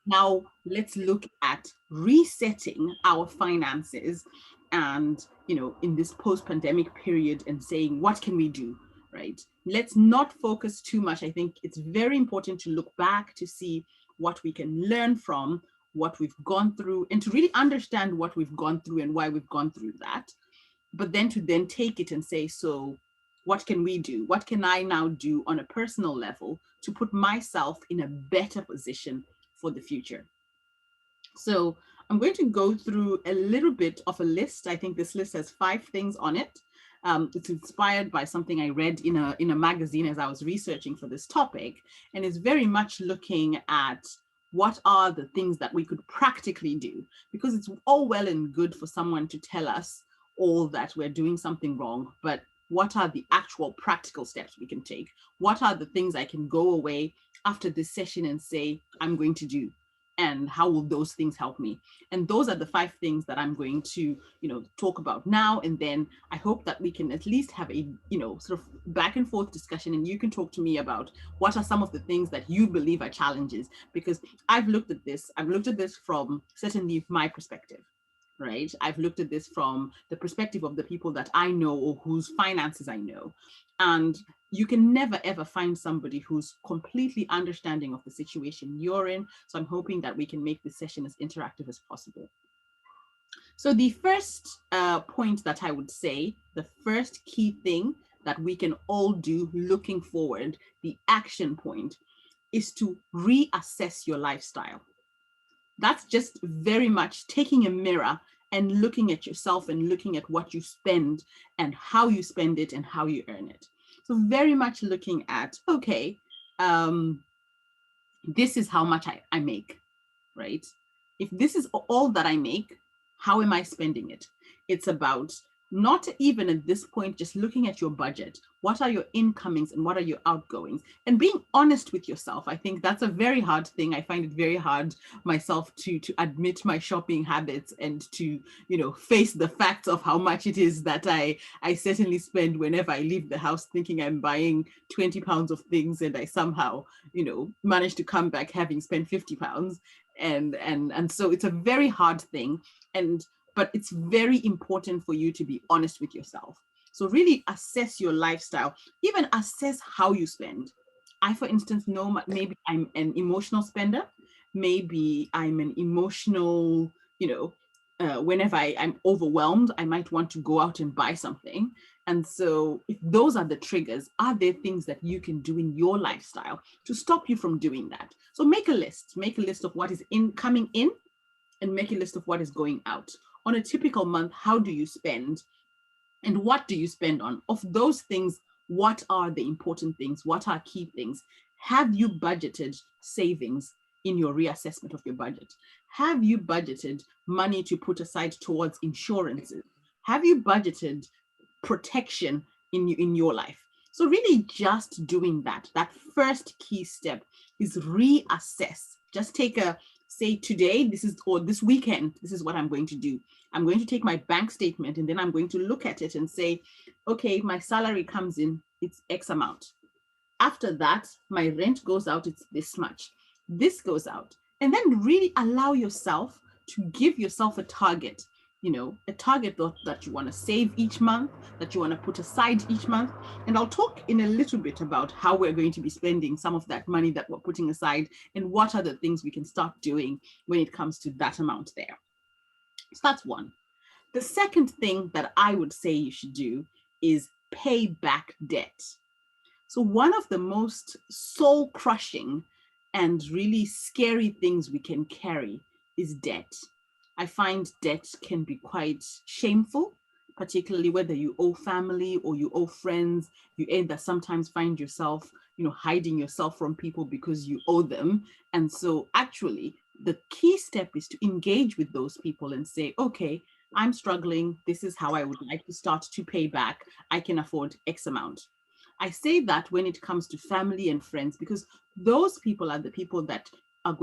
Now let's look at resetting our finances and, in this post-pandemic period, and saying, what can we do, right? Let's not focus too much. I think it's very important to look back to see what we can learn from what we've gone through, and to really understand what we've gone through and why we've gone through that. But then to then take it and say, so what can we do? What can I now do on a personal level to put myself in a better position for the future? So I'm going to go through a little bit of a list. I think this list has 5 things on it. It's inspired by something I read in a magazine as I was researching for this topic, and it's very much looking at what are the things that we could practically do, because it's all well and good for someone to tell us all that we're doing something wrong, but what are the actual practical steps we can take? What are the things I can go away after this session and say, I'm going to do? And how will those things help me? And those are the 5 things that I'm going to, talk about now. And then I hope that we can at least have a, sort of back and forth discussion, and you can talk to me about what are some of the things that you believe are challenges, because I've looked at this from certainly my perspective, right? I've looked at this from the perspective of the people that I know or whose finances I know. And you can never, ever find somebody who's completely understanding of the situation you're in. So I'm hoping that we can make this session as interactive as possible. So the first point that I would say, the first key thing that we can all do looking forward, the action point, is to reassess your lifestyle. That's just very much taking a mirror and looking at yourself and looking at what you spend and how you spend it and how you earn it. So very much looking at, okay, this is how much I make, right? If this is all that I make, how am I spending it? It's about not even at this point just looking at your budget. What are your incomings and what are your outgoings? And being honest with yourself. I think that's a very hard thing. I find it very hard myself to admit my shopping habits and to, face the facts of how much it is that I certainly spend whenever I leave the house thinking I'm buying 20 pounds of things, and I somehow, manage to come back having spent 50 pounds. And so it's a very hard thing. But it's very important for you to be honest with yourself. So really assess your lifestyle, even assess how you spend. I, for instance, know maybe I'm an emotional spender. Maybe I'm an emotional, whenever I'm overwhelmed, I might want to go out and buy something. And so if those are the triggers, are there things that you can do in your lifestyle to stop you from doing that? So make a list of what is coming in and make a list of what is going out. On a typical month, how do you spend and what do you spend on? Of those things, what are the important things? What are key things? Have you budgeted savings in your reassessment of your budget? Have you budgeted money to put aside towards insurances? Have you budgeted protection in your life? So really just doing that first key step is reassess. Just take a, say today, or this weekend, this is what I'm going to do. I'm going to take my bank statement and then I'm going to look at it and say, okay, my salary comes in, it's X amount. After that, my rent goes out, it's this much. This goes out. And then really allow yourself to give yourself a target, a target that you want to save each month, that you want to put aside each month. And I'll talk in a little bit about how we're going to be spending some of that money that we're putting aside and what are the things we can start doing when it comes to that amount there. So that's one. The second thing that I would say you should do is pay back debt. So one of the most soul crushing and really scary things we can carry is debt. I find debt can be quite shameful, particularly whether you owe family or you owe friends. You either sometimes find yourself, hiding yourself from people because you owe them. And so actually, the key step is to engage with those people and say, okay, I'm struggling. This is how I would like to start to pay back. I can afford X amount. I say that when it comes to family and friends, because those people are the people that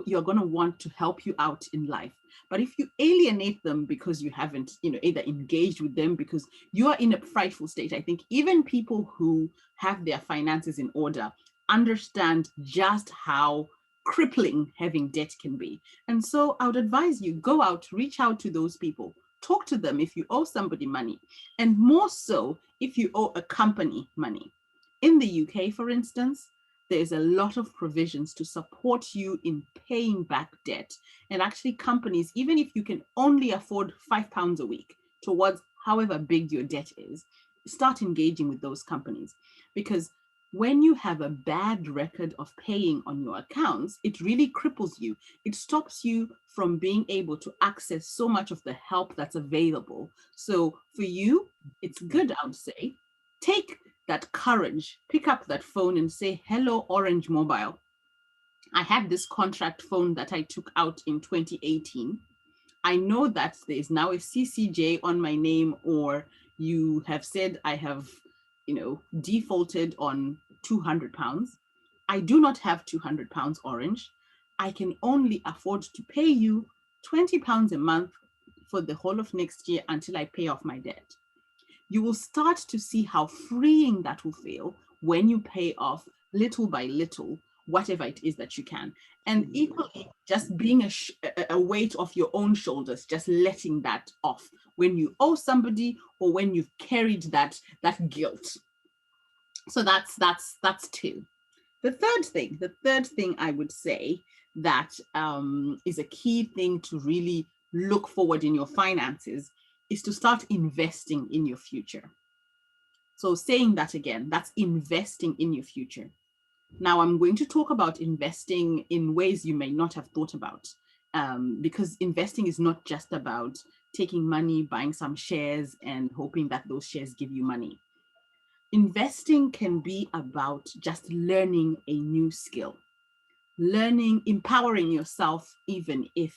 you're going to want to help you out in life. But if you alienate them because you haven't, either engaged with them because you are in a frightful state, I think even people who have their finances in order understand just how crippling having debt can be. And so I would advise you, go out, reach out to those people, talk to them if you owe somebody money, and more so if you owe a company money. In the UK, for instance, there's a lot of provisions to support you in paying back debt. And actually companies, even if you can only afford £5 a week towards however big your debt is, start engaging with those companies. Because when you have a bad record of paying on your accounts, it really cripples you. It stops you from being able to access so much of the help that's available. So for you, it's good, I would say, take that courage, pick up that phone and say, hello, Orange Mobile. I had this contract phone that I took out in 2018. I know that there is now a CCJ on my name, or you have said I have, defaulted on £200. I do not have £200, Orange. I can only afford to pay you £20 a month for the whole of next year until I pay off my debt. You will start to see how freeing that will feel when you pay off little by little, whatever it is that you can. And equally, just being a weight off your own shoulders, just letting that off when you owe somebody or when you've carried that guilt. So that's two. The third thing I would say that is a key thing to really look forward in your finances is to start investing in your future. So saying that again, that's investing in your future. Now I'm going to talk about investing in ways you may not have thought about, because investing is not just about taking money, buying some shares and hoping that those shares give you money. Investing can be about just learning a new skill, empowering yourself, even if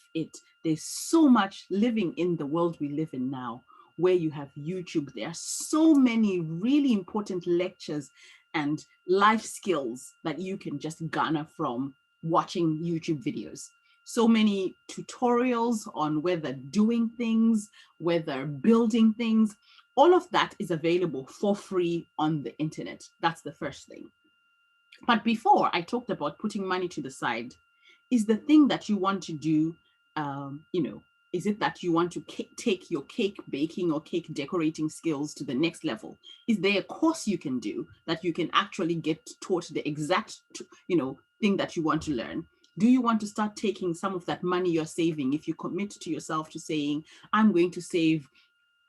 there's so much living in the world we live in now, where you have YouTube. There are so many really important lectures and life skills that you can just garner from watching YouTube videos. So many tutorials on whether doing things, whether building things, all of that is available for free on the internet. That's the first thing. But before I talked about putting money to the side, is the thing that you want to do, is it that you want to take your cake baking or cake decorating skills to the next level? Is there a course you can do that you can actually get taught the exact, thing that you want to learn? Do you want to start taking some of that money you're saving? If you commit to yourself to saying, I'm going to save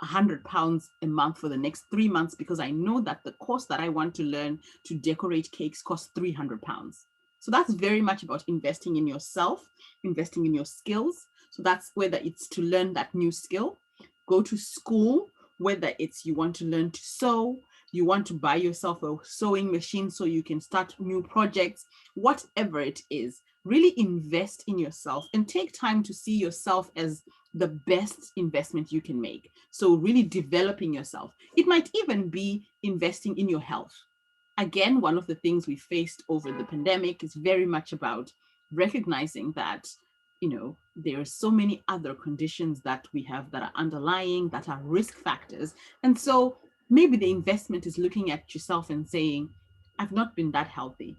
£100 a month for the next 3 months because I know that the course that I want to learn to decorate cakes costs £300. So that's very much about investing in yourself, investing in your skills. So that's whether it's to learn that new skill, go to school, whether it's you want to learn to sew, you want to buy yourself a sewing machine so you can start new projects, whatever it is, really invest in yourself and take time to see yourself as the best investment you can make. So really developing yourself. It might even be investing in your health. Again, one of the things we faced over the pandemic is very much about recognizing that, there are so many other conditions that we have that are underlying, that are risk factors. And so maybe the investment is looking at yourself and saying, I've not been that healthy.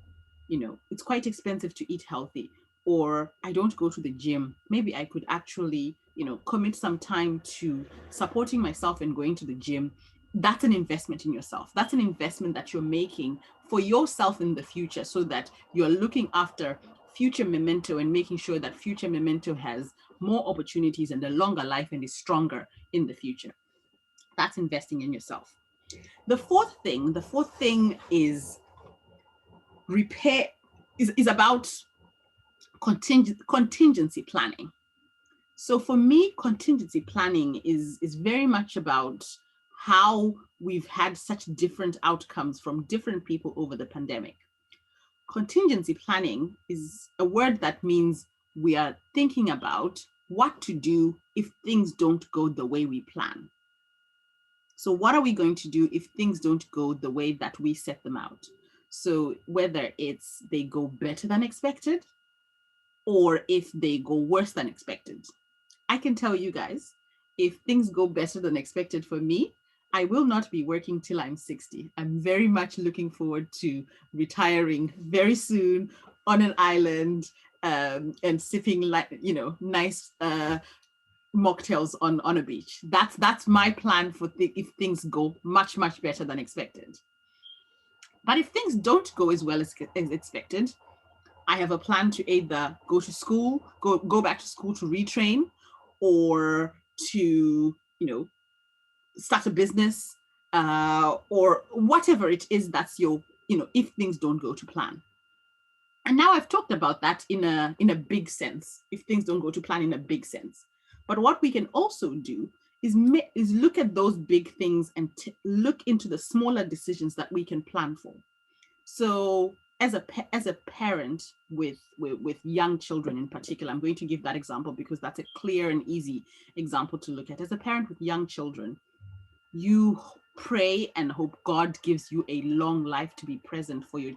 It's quite expensive to eat healthy, or I don't go to the gym. Maybe I could actually, commit some time to supporting myself and going to the gym. That's an investment in yourself. That's an investment that you're making for yourself in the future, so that you're looking after future memento and making sure that future memento has more opportunities and a longer life and is stronger in the future. That's investing in yourself. The fourth thing is repair, is about contingency planning. So for me, contingency planning is very much about how we've had such different outcomes from different people over the pandemic. Contingency planning is a word that means we are thinking about what to do if things don't go the way we plan. So what are we going to do if things don't go the way that we set them out? So whether it's they go better than expected, or if they go worse than expected. I can tell you guys, if things go better than expected for me, I will not be working till I'm 60. I'm very much looking forward to retiring very soon on an island, and sipping nice mocktails on a beach. That's my plan for if things go much better than expected. But if things don't go as well as expected, I have a plan to either go to school, go back to school to retrain, or to, start a business, or whatever it is that's your, if things don't go to plan. And now I've talked about that in a big sense, if things don't go to plan in a big sense. But what we can also do is look at those big things and look into the smaller decisions that we can plan for. So as a parent with young children in particular, I'm going to give that example because that's a clear and easy example to look at. As a parent with young children, you pray and hope God gives you a long life to be present for your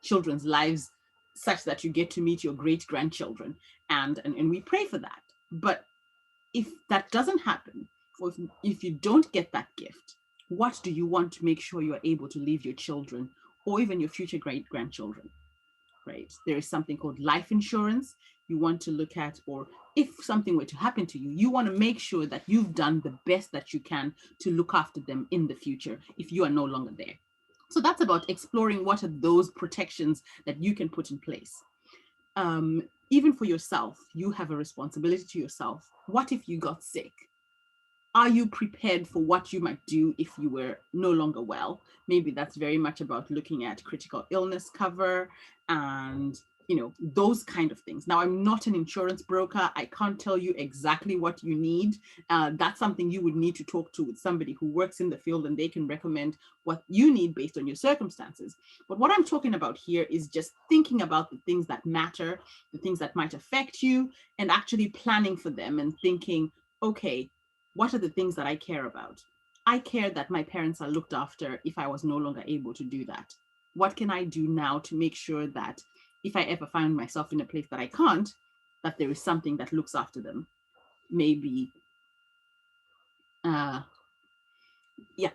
children's lives, such that you get to meet your great grandchildren, and we pray for that. But if that doesn't happen, or if you don't get that gift, what do you want to make sure you're able to leave your children or even your future great grandchildren? Right? There is something called life insurance you want to look at, or if something were to happen to you, you want to make sure that you've done the best that you can to look after them in the future if you are no longer there. So that's about exploring what are those protections that you can put in place. Even for yourself, you have a responsibility to yourself. What if you got sick? Are you prepared for what you might do if you were no longer well? Maybe that's very much about looking at critical illness cover and, those kind of things. Now, I'm not an insurance broker. I can't tell you exactly what you need. That's something you would need to talk to with somebody who works in the field, and they can recommend what you need based on your circumstances. But what I'm talking about here is just thinking about the things that matter, the things that might affect you, and actually planning for them and thinking, okay, what are the things that I care about? I care that my parents are looked after if I was no longer able to do that. What can I do now to make sure that if I ever find myself in a place that I can't, that there is something that looks after them? Maybe,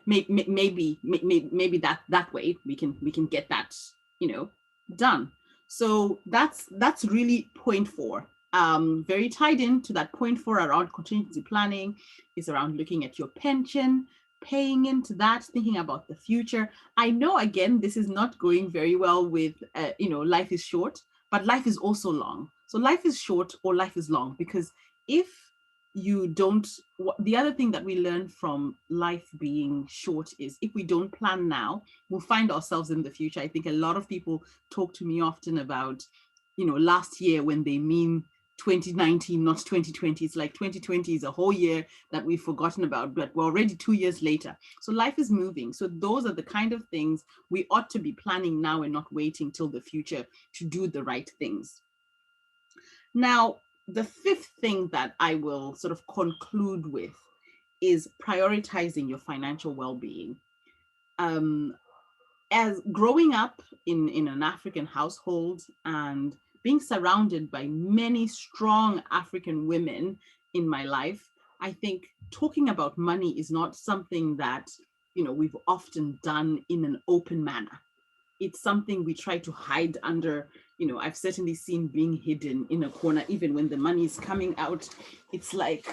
maybe that way we can get that, done. So that's really point 4. Very tied into that point 4 around contingency planning is around looking at your pension, paying into that, thinking about the future. I know, again, this is not going very well with, life is short, but life is also long. So life is short or life is long, because if you don't, the other thing that we learn from life being short is if we don't plan now, we'll find ourselves in the future. I think a lot of people talk to me often about, last year when they mean 2019, not 2020. It's like 2020 is a whole year that we've forgotten about, but we're already 2 years later. So life is moving. So those are the kind of things we ought to be planning now and not waiting till the future to do the right things. Now, the fifth thing that I will sort of conclude with is prioritizing your financial well-being. As growing up in an African household and being surrounded by many strong African women in my life, I think talking about money is not something that, we've often done in an open manner. It's something we try to hide under. I've certainly seen being hidden in a corner. Even when the money is coming out, it's like,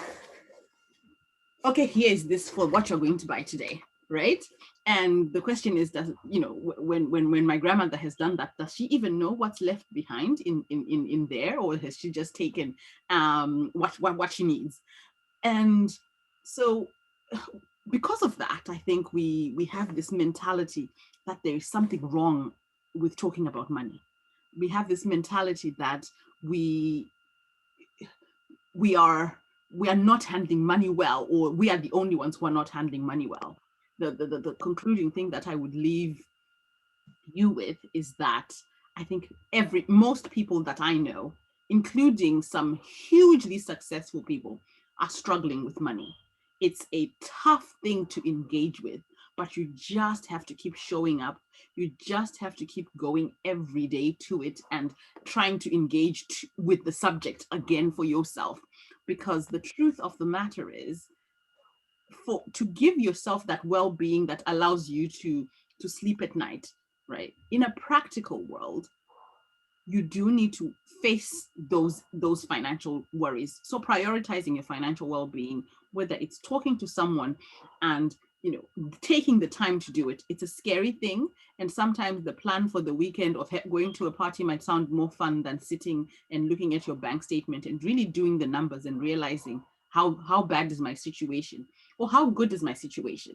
okay, here is this for what you're going to buy today, right? And the question is, does, when my grandmother has done that, does she even know what's left behind in there, or has she just taken what she needs? And so because of that, I think we have this mentality that there is something wrong with talking about money. We have this mentality that we are not handling money well, or we are the only ones who are not handling money well. The concluding thing that I would leave you with is that I think most people that I know, including some hugely successful people, are struggling with money. It's a tough thing to engage with, but you just have to keep showing up. You just have to keep going every day to it and trying to engage with the subject again for yourself. Because the truth of the matter is, to give yourself that well-being that allows you to sleep at night, right? In a practical world, you do need to face those financial worries. So prioritizing your financial well-being, whether it's talking to someone and taking the time to do it. It's a scary thing, and sometimes the plan for the weekend of going to a party might sound more fun than sitting and looking at your bank statement and really doing the numbers and realizing how bad is my situation, or how good is my situation.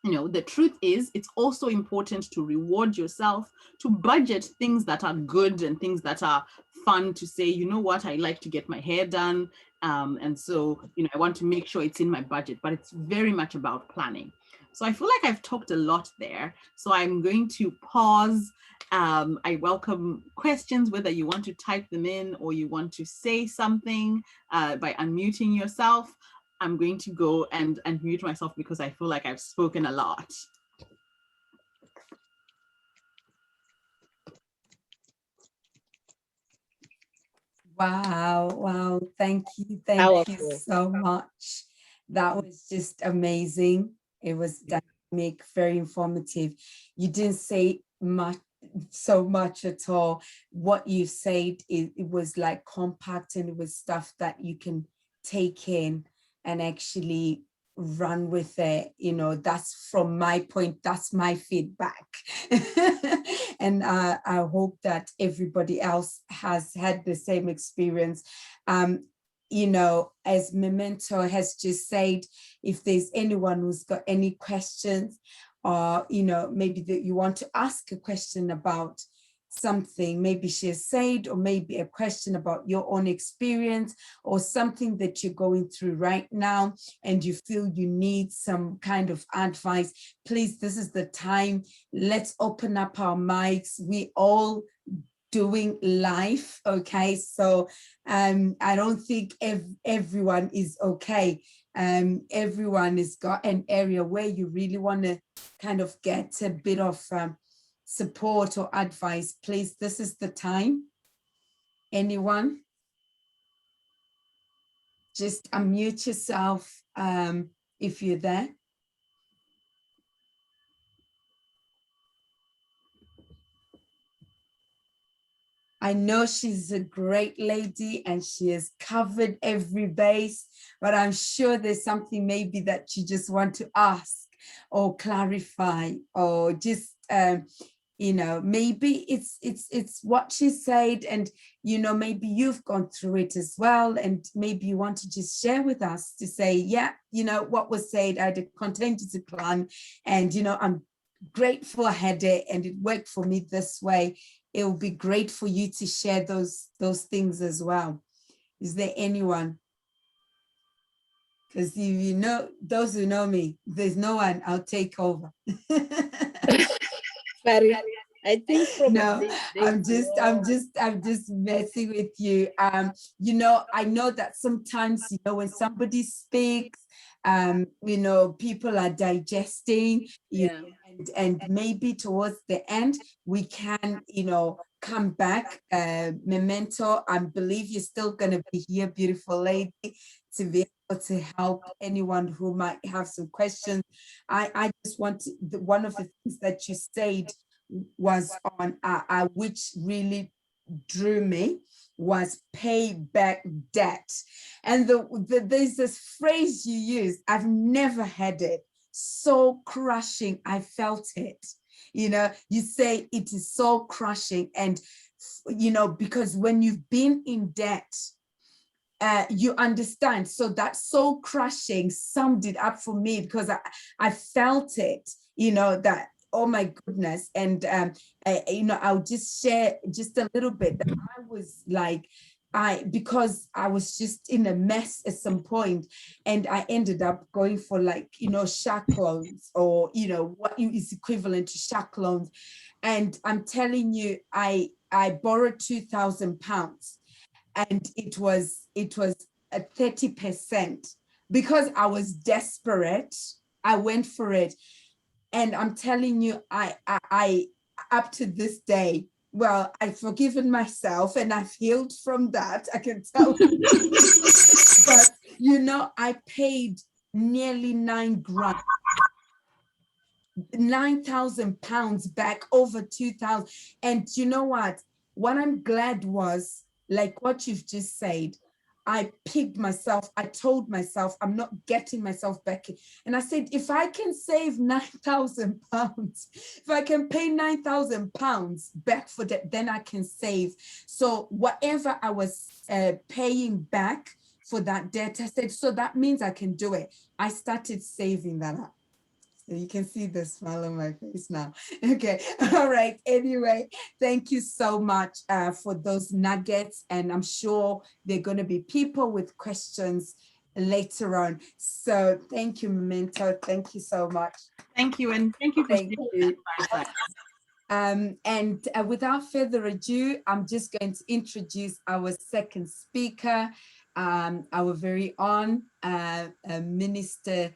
The truth is, it's also important to reward yourself, to budget things that are good and things that are fun, to say, you know what, I like to get my hair done. And so, I want to make sure it's in my budget, but it's very much about planning. So I feel like I've talked a lot there. So I'm going to pause. I welcome questions, whether you want to type them in or you want to say something by unmuting yourself. I'm going to go and mute myself because I feel like I've spoken a lot. Wow. Thank you so much. That was just amazing. It was dynamic, very informative. You didn't say so much at all. What you said, it was like compact, and it was stuff that you can take in and actually run with it. That's from my point, that's my feedback. And I hope that everybody else has had the same experience. As Memento has just said, if there's anyone who's got any questions, or maybe that you want to ask a question about something maybe she has said, or maybe a question about your own experience, or something that you're going through right now and you feel you need some kind of advice, please, this is the time. Let's open up our mics. We all doing life, okay? So I don't think everyone is okay. Everyone has got an area where you really want to kind of get a bit of support or advice. Please, this is the time. Anyone? Just unmute yourself if you're there. I know she's a great lady and she has covered every base, but I'm sure there's something maybe that you just want to ask or clarify, or just You know, maybe it's what she said, and you know, maybe you've gone through it as well, and maybe you want to just share with us to say, yeah, you know, what was said, I had a contingency plan, and you know, I'm grateful I had it and it worked for me this way. It would be great for you to share those things as well. Is there anyone? Because you know, those who know me, there's no one, I'll take over. I think probably No, I'm just messing with you. You know, I know that sometimes, you know, when somebody speaks, you know, people are digesting, you know, and maybe towards the end, we can, you know, come back. Memento, I believe you're still gonna be here, beautiful lady, to be able to help anyone who might have some questions. I just want one of the things that you said was on which really drew me, was pay back debt. And there's this phrase you use, I've never had it, so crushing, I felt it. You know, you say it is so crushing, and you know, because when you've been in debt, you understand. So that's so crushing summed it up for me, because I felt it, you know, that, oh my goodness. And you know, I'll just share just a little bit that I was like, because I was just in a mess at some point, and I ended up going for, like, you know, shack loans, or you know, what is equivalent to shack loans. And I'm telling you, I borrowed £2,000, and it was a 30%, because I was desperate. I went for it. And I'm telling you, I up to this day, well, I've forgiven myself and I've healed from that, I can tell you. But you know, I paid nearly £9,000 back, over 2,000. And you know what I'm glad was, like what you've just said, I picked myself, I told myself, I'm not getting myself back. And I said, if I can save £9,000, if I can pay £9,000 back for that, then I can save. So whatever I was paying back for that debt, I said, so that means I can do it. I started saving that up. You can see the smile on my face now. Okay, all right. Anyway, thank you so much for those nuggets. And I'm sure there are going to be people with questions later on. So thank you, Memento. Thank you so much. Thank you. And thank you for Thank you. And without further ado, I'm just going to introduce our second speaker, our very own Minister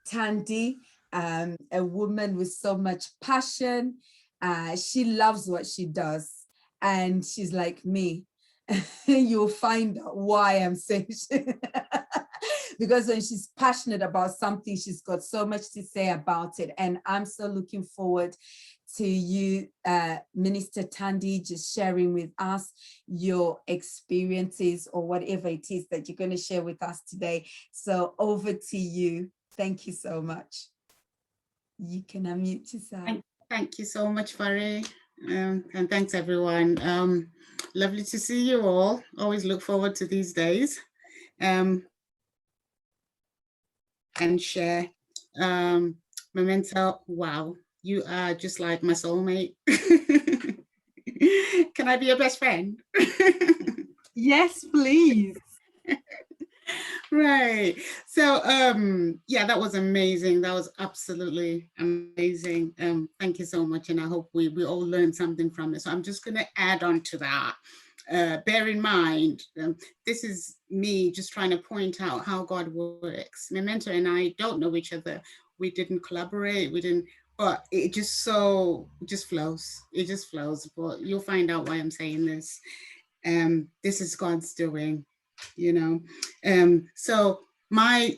Tandy, a woman with so much passion. She loves what she does, and she's like me. You'll find out why I'm saying because when she's passionate about something, she's got so much to say about it. And I'm so looking forward to you, Minister Tandy, just sharing with us your experiences or whatever it is that you're going to share with us today. So over to you. Thank you so much. You can unmute yourself. Thank you so much, Fari. And thanks, everyone. Lovely to see you all. Always look forward to these days. And share. Memento, wow, you are just like my soulmate. Can I be your best friend? Yes, please. Right. So yeah, that was amazing. That was absolutely amazing. Thank you so much. And I hope we all learned something from it. So I'm just going to add on to that. Bear in mind, this is me just trying to point out how God works. Memento and I don't know each other. We didn't collaborate. We didn't, but it just flows. It just flows. But you'll find out why I'm saying this. This is God's doing. You know, so my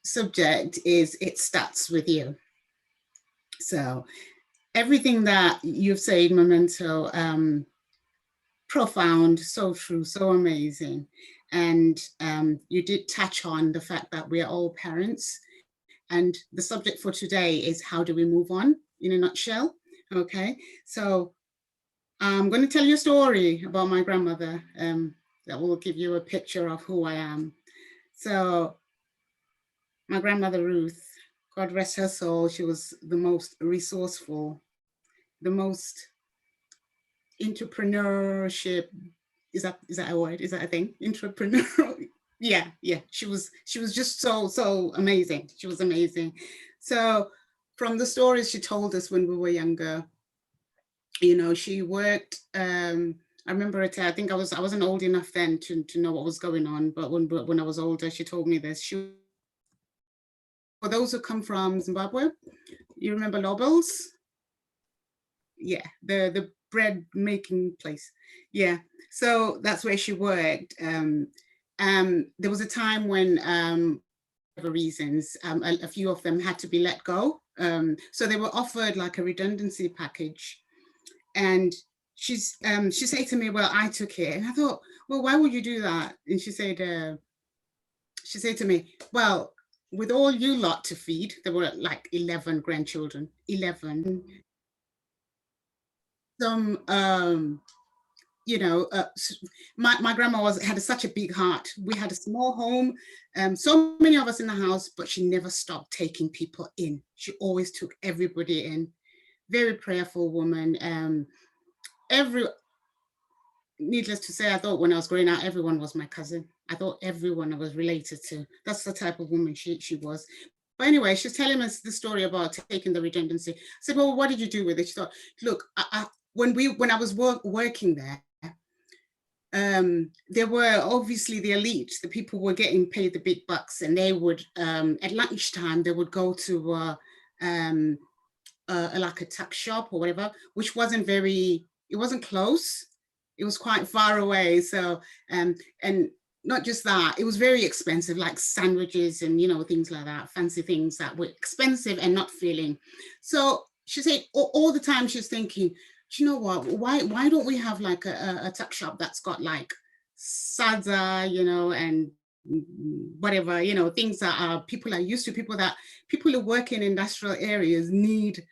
subject is it starts with you. So everything that you've said, Memento, profound, so true, so amazing. And you did touch on the fact that we're all parents. And the subject for today is how do we move on, in a nutshell. Okay, so I'm going to tell you a story about my grandmother that will give you a picture of who I am. So my grandmother Ruth, God rest her soul, she was the most resourceful, the most entrepreneurship. Is that a word? Is that a thing? Entrepreneur. Yeah. She was just so amazing. She was amazing. So from the stories she told us when we were younger, you know, she worked. I remember it. I think I wasn't old enough then to know what was going on. But when I was older, she told me this. For those who come from Zimbabwe, you remember Lobels? Yeah, the bread making place. Yeah, so that's where she worked. There was a time when for reasons a few of them had to be let go, so they were offered like a redundancy package, and she said to me, well, I took it. And I thought, well, why would you do that? And she said to me, well, with all you lot to feed, there were like 11 grandchildren, 11. Some you know, my grandma had such a big heart. We had a small home, so many of us in the house, but she never stopped taking people in. She always took everybody in. Very prayerful woman. Needless to say, I thought when I was growing up, everyone was my cousin. I thought everyone I was related to. That's the type of woman she was. But anyway, she's telling us the story about taking the redundancy. I said, well, what did you do with it? She thought, look, when I was working there, there were obviously the elite, the people were getting paid the big bucks, and they would, at lunchtime, they would go to like a tuck shop or whatever, which it wasn't close. It was quite far away. So, and not just that, it was very expensive, like sandwiches and, you know, things like that, fancy things that were expensive and not filling. So she said all the time she's thinking, you know what, why don't we have like a tuck shop that's got like sadza, you know, and whatever, you know, things that people are used to, people who work in industrial areas need,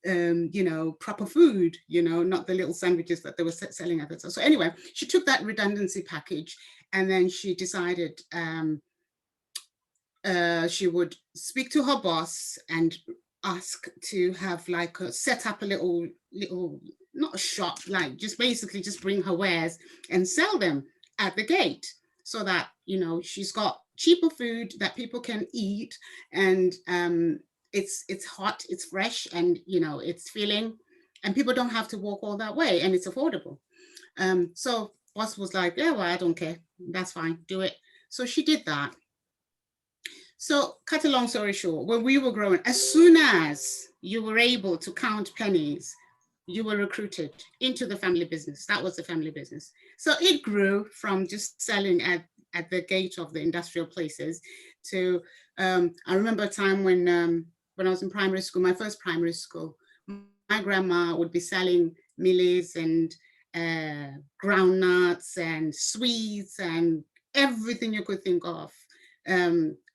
you know, proper food, you know, not the little sandwiches that they were selling at the time. So anyway, she took that redundancy package, and then she decided she would speak to her boss and ask to have like set up a little, not a shop, like just basically just bring her wares and sell them at the gate, so that, you know, she's got cheaper food that people can eat, and it's hot, it's fresh, and, you know, it's filling, and people don't have to walk all that way, and it's affordable. So boss was like, yeah, well, I don't care, that's fine, do it. So she did that. So cut a long story short, when we were growing, as soon as you were able to count pennies, you were recruited into the family business. That was the family business. So it grew from just selling at the gate of the industrial places to, I remember a time when I was in primary school, my first primary school, my grandma would be selling millies and groundnuts and sweets and everything you could think of.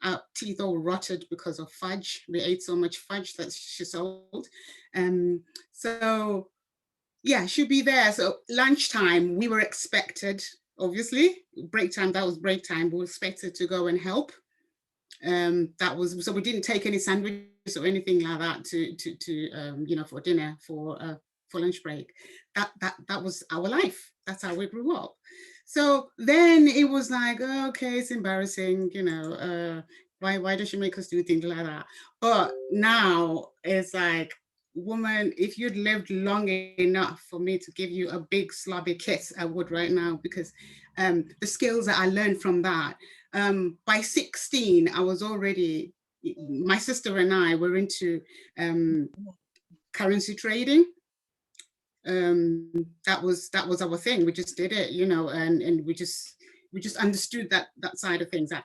Our teeth all rotted because of fudge. We ate so much fudge that she sold. So yeah, she'd be there. So lunchtime, we were expected, obviously, break time, that was break time, we were expected to go and help. So we didn't take any sandwiches or anything like that to you know, for dinner, for lunch break. That was our life. That's how we grew up. So then it was like, oh, okay, it's embarrassing, you know, why does she make us do things like that? But now it's like, woman, if you'd lived long enough for me to give you a big slobby kiss, I would right now, because the skills that I learned from that, by 16, I was already, my sister and I were into currency trading. That was our thing. We just did it, you know, and we just understood that side of things. That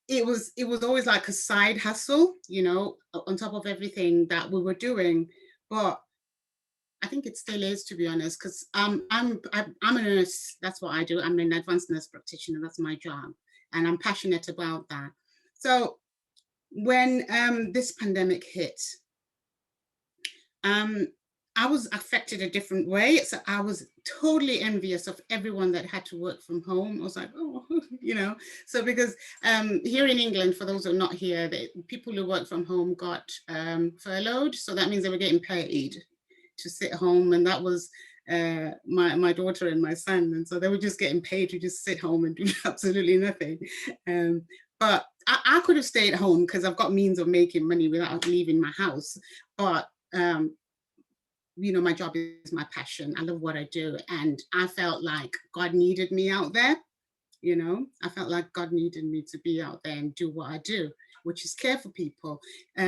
it was always like a side hustle, you know, on top of everything that we were doing. But I think it still is, to be honest, because I'm a nurse. That's what I do. I'm an advanced nurse practitioner. That's my job, and I'm passionate about that. So when this pandemic hit, I was affected a different way. So I was totally envious of everyone that had to work from home. I was like, oh, you know, so because here in England, for those who are not here, people who work from home got furloughed. So that means they were getting paid to sit home. And that was my daughter and my son. And so they were just getting paid to just sit home and do absolutely nothing. But I could have stayed home because I've got means of making money without leaving my house. But you know, my job is my passion. I love what I do. And I felt like God needed me out there. You know, I felt like God needed me to be out there and do what I do, which is care for people. I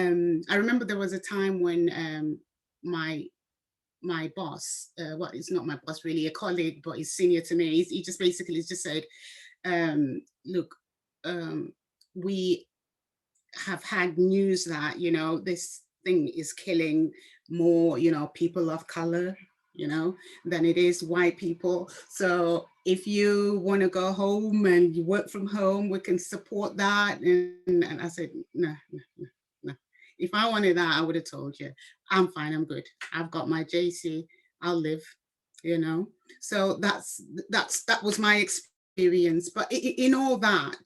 remember there was a time when my boss, well, it's not my boss really, a colleague, but he's senior to me. He just basically just said, look, we have had news that, you know, this thing is killing more, you know, people of color, you know, than it is white people. So if you want to go home and you work from home, we can support that. And I said, no. If I wanted that, I would have told you, I'm fine, I'm good. I've got my JC, I'll live, you know. So that was my experience. But in all that,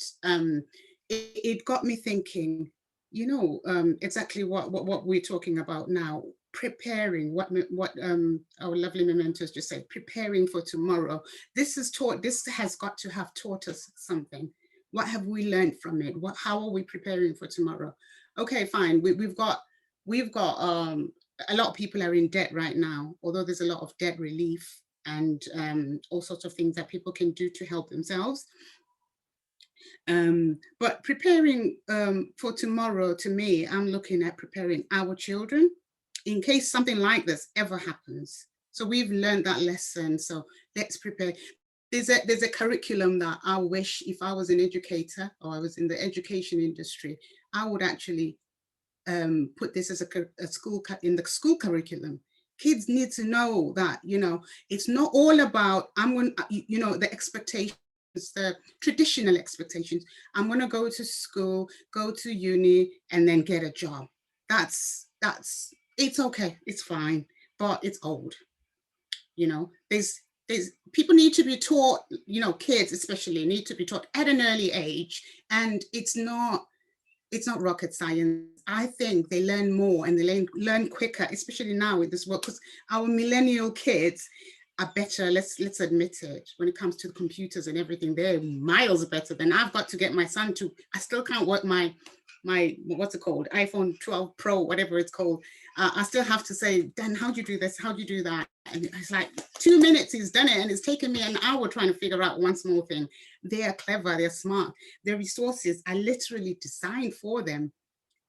it got me thinking, you know, exactly what we're talking about now, preparing, what our lovely mementos just said, preparing for tomorrow. This has got to have taught us something. What have we learned from it? How are we preparing for tomorrow? Okay, fine. We've got a lot of people are in debt right now, although there's a lot of debt relief and all sorts of things that people can do to help themselves. But preparing for tomorrow, to me, I'm looking at preparing our children in case something like this ever happens. So we've learned that lesson. So let's prepare. There's a curriculum that I wish, if I was an educator or I was in the education industry, I would actually put this as a school in the school curriculum. Kids need to know that, you know, it's not all about, you know, the expectations, the traditional expectations. I'm going to go to school, go to uni, and then get a job. It's okay, it's fine, but it's old. You know, there's people need to be taught, you know, kids especially need to be taught at an early age, and it's not rocket science. I think they learn more and they learn quicker, especially now with this work, because our millennial kids are better, let's admit it, when it comes to the computers and everything. They're miles better than I've got to get my son to. I still can't work my what's it called, iPhone 12 Pro, whatever it's called. I still have to say, Dan, how do you do this? How do you do that? And it's like 2 minutes, he's done it, and it's taken me an hour trying to figure out one small thing. They are clever, they're smart. Their resources are literally designed for them,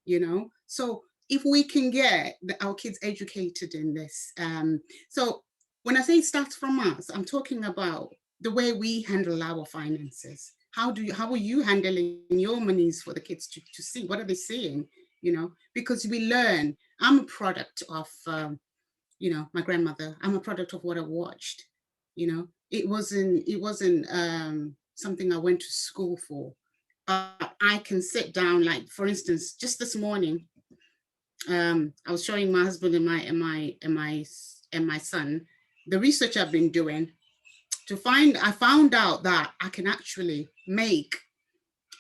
you know? So if we can get our kids educated in this, so when I say it starts from us, I'm talking about the way we handle our finances. How are you handling your monies for the kids to see? What are they seeing? You know, because we learn. I'm a product of, you know, my grandmother. I'm a product of what I watched. You know, it wasn't something I went to school for. But I can sit down, like for instance, just this morning, I was showing my husband and my son the research I've been doing. I found out that I can actually make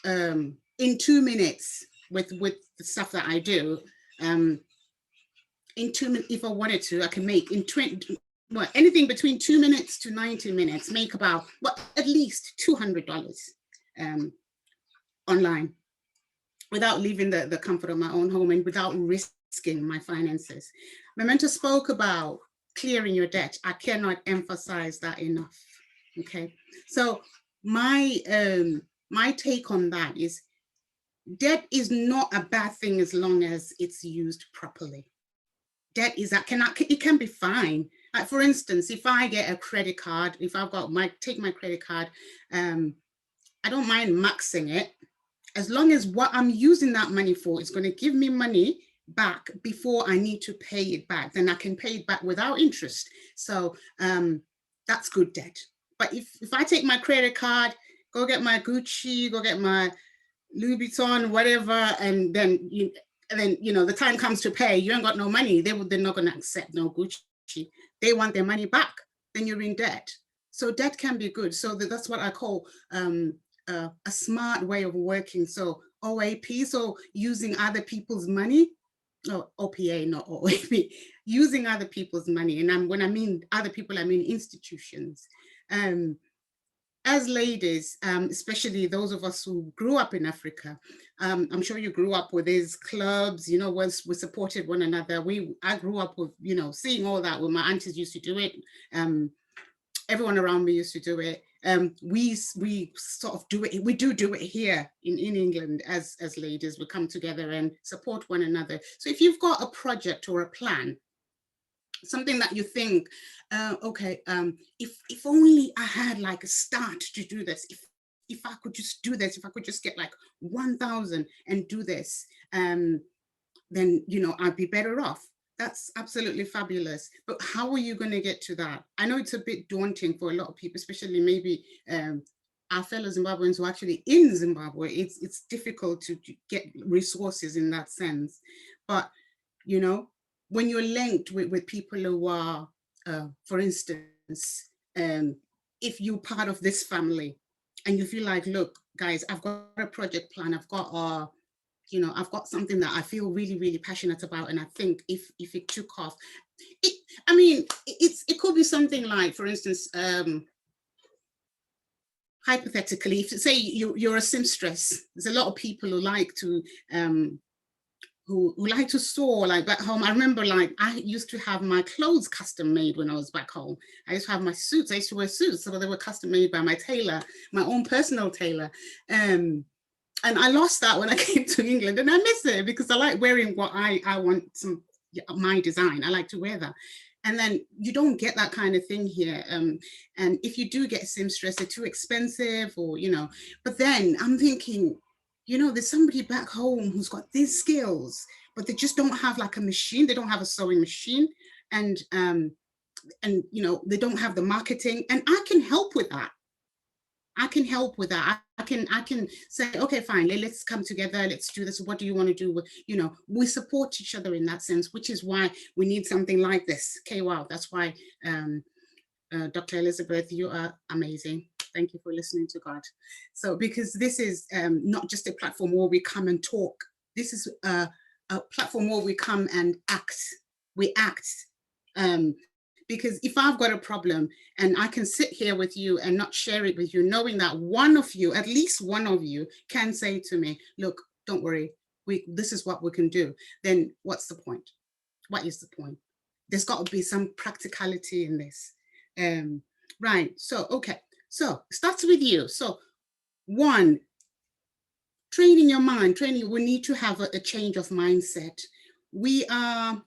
in 2 minutes with the stuff that I do. In 2 minutes, if I wanted to, I can make in 20, well, anything between 2 minutes to 90 minutes, make about, well, at least $200 online, without leaving the comfort of my own home and without risking my finances. My mentor spoke about clearing your debt. I cannot emphasize that enough. Okay, so my take on that is, debt is not a bad thing as long as it's used properly. Debt is it can be fine. Like for instance, if I get a credit card, if I've got take my credit card, I don't mind maxing it, as long as what I'm using that money for is going to give me money back before I need to pay it back, then I can pay it back without interest. So that's good debt. But if I take my credit card, go get my Gucci, go get my Louis Vuitton, whatever, and then And then, you know, the time comes to pay, you ain't got no money. They're not going to accept no Gucci. They want their money back. Then you're in debt. So debt can be good. So that's what I call a smart way of working. So OAP, so using other people's money. Oh, OPA, not OAP, using other people's money. And when I mean other people, I mean institutions. As ladies, especially those of us who grew up in Africa, I'm sure you grew up with these clubs, you know, we supported one another. I grew up with, you know, seeing all that when my aunties used to do it. Everyone around me used to do it. We sort of do it. We do it here in England as ladies. We come together and support one another. So if you've got a project or a plan, something that you think, okay, if only I had like a start to do this, if I could just do this, if I could just get like 1,000 and do this, then, you know, I'd be better off. That's absolutely fabulous. But how are you going to get to that? I know it's a bit daunting for a lot of people, especially maybe our fellow Zimbabweans who are actually in Zimbabwe. It's difficult to get resources in that sense. But, you know, when you're linked with people who are, for instance, if you're part of this family and you feel like, look, guys, I've got a project plan, I've got you know, I've got something that I feel really, really passionate about. And I think if it took off, it could be something like, for instance, hypothetically, if say you're a seamstress, there's a lot of people who like to, who like to sew, like back home. I remember, like, I used to have my clothes custom made when I was back home. I used to have my suits. I used to wear suits, so they were custom made by my tailor, my own personal tailor. And I lost that when I came to England, and I miss it because I like wearing what I want, my design. I like to wear that. And then you don't get that kind of thing here. And if you do get seamstress, they're too expensive, or, you know, but then I'm thinking, you know, there's somebody back home who's got these skills, but they just don't have like a machine. They don't have a sewing machine, and you know, they don't have the marketing, and I can help with that. I can help with that. I can say, okay, fine, let's come together, let's do this. What do you want to do? You know, we support each other in that sense, which is why we need something like this. Okay, wow, that's why Dr. Elizabeth, you are amazing. Thank you for listening to God. So, because this is not just a platform where we come and talk. This is a platform where we come and act. We act. Because if I've got a problem and I can sit here with you and not share it with you, knowing that one of you, at least one of you, can say to me, look, don't worry, this is what we can do, then what's the point? What is the point? There's got to be some practicality in this. Right, so, okay. So it starts with you. So one, training your mind, we need to have a change of mindset. We are,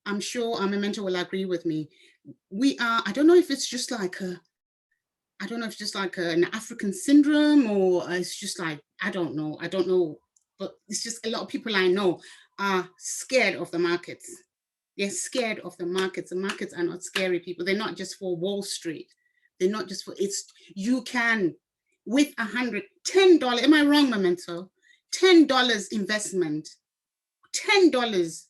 I'm sure our mentor will agree with me. We are, I don't know if it's just like an African syndrome, or it's just like, I don't know, but it's just a lot of people I know are scared of the markets. They're scared of the markets. The markets are not scary people. They're not just for Wall Street. They're not just for, you can, with $10, am I wrong, Memento? $10 investment, $10,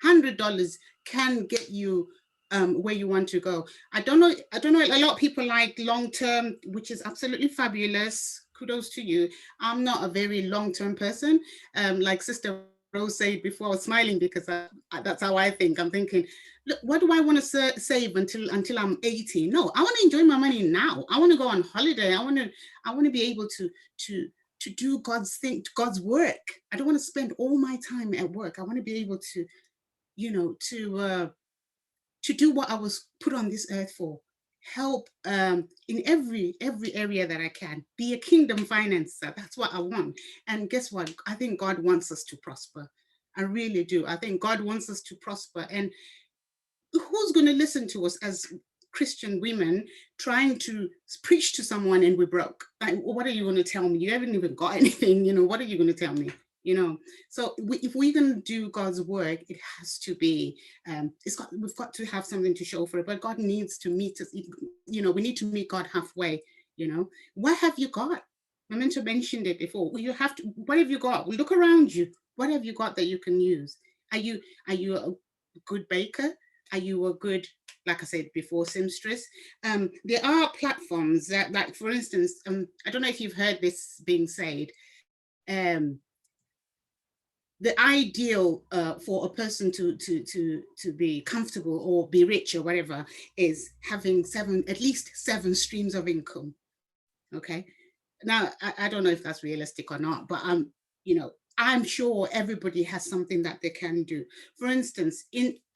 $100 can get you where you want to go. I don't know, a lot of people like long-term, which is absolutely fabulous. Kudos to you. I'm not a very long-term person. Like Sister Rose said before, I was smiling because that's how I think. I'm thinking, look, what do I want to save until I'm 80? No, I want to enjoy my money now. I want to go on holiday. I want to be able to do God's thing, God's work. I don't want to spend all my time at work. I want to be able to, you know, to do what I was put on this earth for. Help in every area that I can. Be a kingdom financer. That's what I want. And guess what? I think God wants us to prosper. I really do. I think God wants us to prosper. And who's going to listen to us as Christian women trying to preach to someone and we're broke? Like, what are you going to tell me? You haven't even got anything. You know, what are you going to tell me? You know, so if we're going to do God's work, it has to be, we've got to have something to show for it, but God needs to meet us, you know, we need to meet God halfway, you know. What have you got? Memento mentioned it before. You have to, what have you got? Look around you. what have you got that you can use? Are you a good baker? Are you a good, like I said before, seamstress? There are platforms that, like for instance, I don't know if you've heard this being said. The ideal for a person to be comfortable or be rich or whatever is having at least seven streams of income. Okay. Now, I don't know if that's realistic or not, but you know, I'm sure everybody has something that they can do. For instance,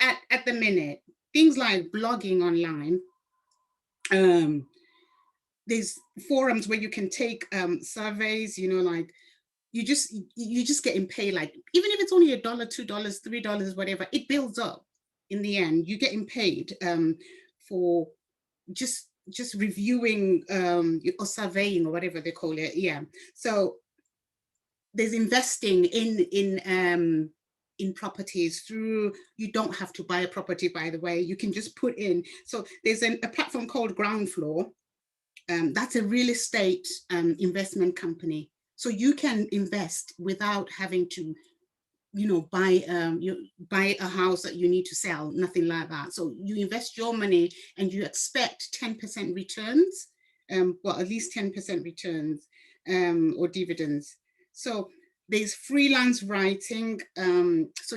at the minute, things like blogging online, there's forums where you can take surveys, you know, like you just getting paid, like even if it's only $1, $2, $3, whatever, it builds up in the end. You're getting paid for just reviewing or surveying or whatever they call it. Yeah. So there's investing in properties through, you don't have to buy a property, by the way, you can just put in. So there's a platform called Ground Floor. That's a real estate investment company. So you can invest without having to, you know, buy a house that you need to sell, nothing like that. So you invest your money and you expect 10% returns, well, at least 10% returns or dividends. So there's freelance writing. So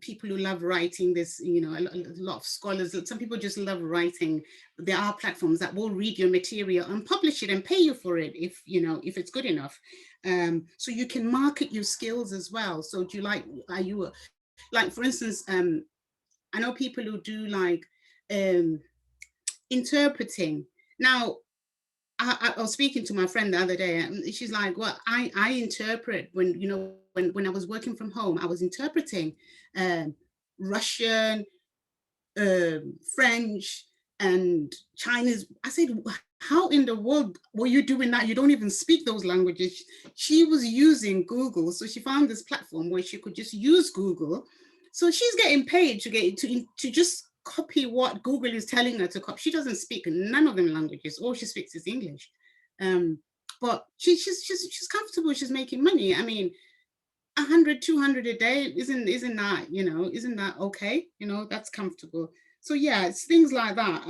people who love writing, there's, you know, a lot of scholars, some people just love writing. There are platforms that will read your material and publish it and pay you for it if, you know, if it's good enough. So you can market your skills as well. So do you like, are you like, for instance, I know people who do like interpreting. Now, I was speaking to my friend the other day, and she's like, well, I interpret when, you know, when I was working from home, I was interpreting Russian, French, and Chinese. I said, how in the world were you doing that? You don't even speak those languages. She was using Google. So she found this platform where she could just use Google. So she's getting paid to just copy what Google is telling her to copy. She doesn't speak none of them languages. All she speaks is English. But she's comfortable. She's making money. I mean, 100, 200 a day, isn't that, you know, isn't that okay? You know, that's comfortable. So yeah, it's things like that.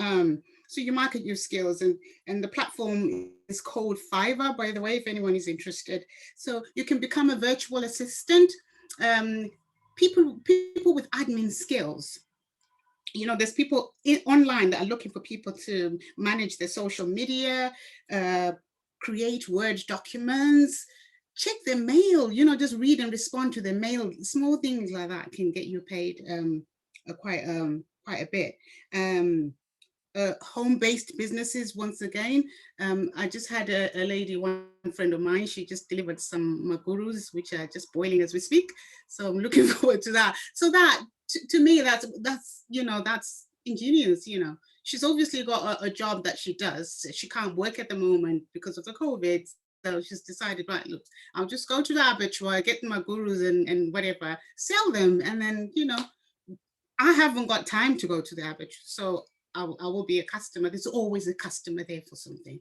So you market your skills, and the platform is called Fiverr, by the way, if anyone is interested. So you can become a virtual assistant. People with admin skills. You know, there's people online that are looking for people to manage their social media, create Word documents, check their mail, you know, just read and respond to their mail. Small things like that can get you paid quite a bit. Home-based businesses, once again. I just had a lady, one friend of mine, she just delivered some magurus, which are just boiling as we speak. So I'm looking forward to that. So that, to me, that's, you know, that's ingenious, you know. She's obviously got a job that she does. She can't work at the moment because of the COVID. So she's decided, right, look, I'll just go to the abattoir, get my gurus and whatever, sell them. And then, you know, I haven't got time to go to the abattoir. So I will be a customer. There's always a customer there for something,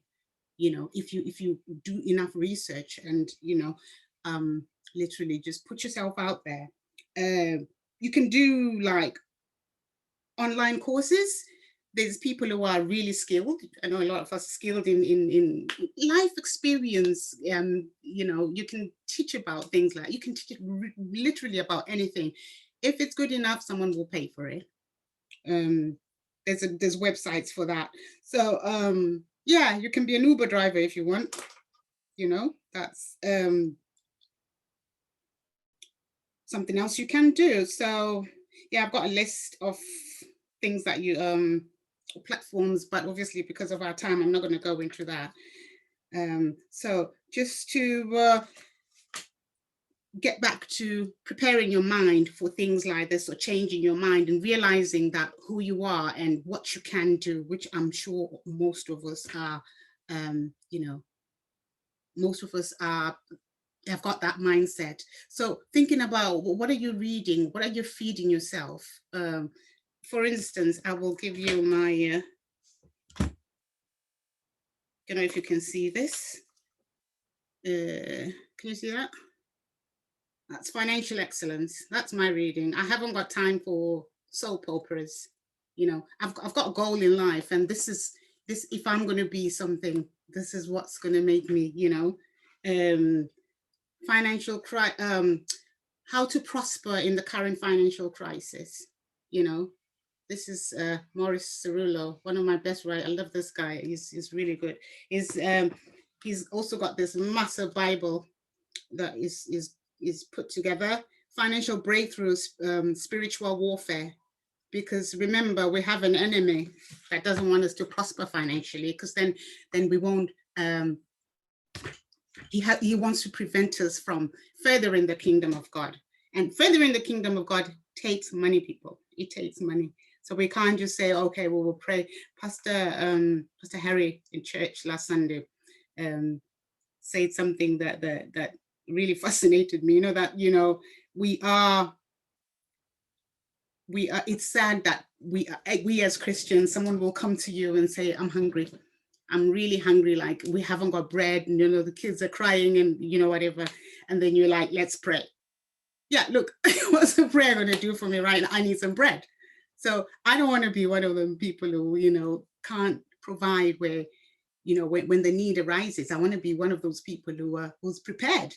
you know, if you do enough research and, you know, literally just put yourself out there. You can do like online courses. There's people who are really skilled. I know a lot of us skilled in life experience. You know, you can teach about things like, you can teach literally about anything. If it's good enough, someone will pay for it. There's websites for that. So yeah, you can be an Uber driver if you want. You know, that's something else you can do. So yeah, I've got a list of things that you platforms, but obviously because of our time, I'm not going to go into that. So just to get back to preparing your mind for things like this, or changing your mind and realizing that who you are and what you can do, which I'm sure most of us are, you know, most of us are, have got that mindset. So thinking about, what are you reading? What are you feeding yourself? For instance, I will give you my, I don't know if you can see this. Can you see that? That's financial excellence. That's my reading. I haven't got time for soap operas. You know, I've got a goal in life, and this, if I'm going to be something, this is what's going to make me, you know, how to prosper in the current financial crisis. You know, this is Maurice Cerullo, one of my best writers. I love this guy. He's really good. He's also got this massive Bible that is put together, financial breakthroughs, spiritual warfare. Because remember, we have an enemy that doesn't want us to prosper financially, because then we won't. He wants to prevent us from furthering the kingdom of God, and furthering the kingdom of God takes money, people. It takes money. So we can't just say, okay, well, we'll pray. Pastor Harry in church last Sunday said something that really fascinated me. You know, that, you know, we are, it's sad that we as Christians, someone will come to you and say, I'm hungry. I'm really hungry. Like, we haven't got bread, and, you know, the kids are crying and, you know, whatever. And then you're like, let's pray. Yeah, look, what's the prayer going to do for me right now? I need some bread. So I don't want to be one of them people who, you know, can't provide where, you know, when the need arises. I want to be one of those people who's prepared.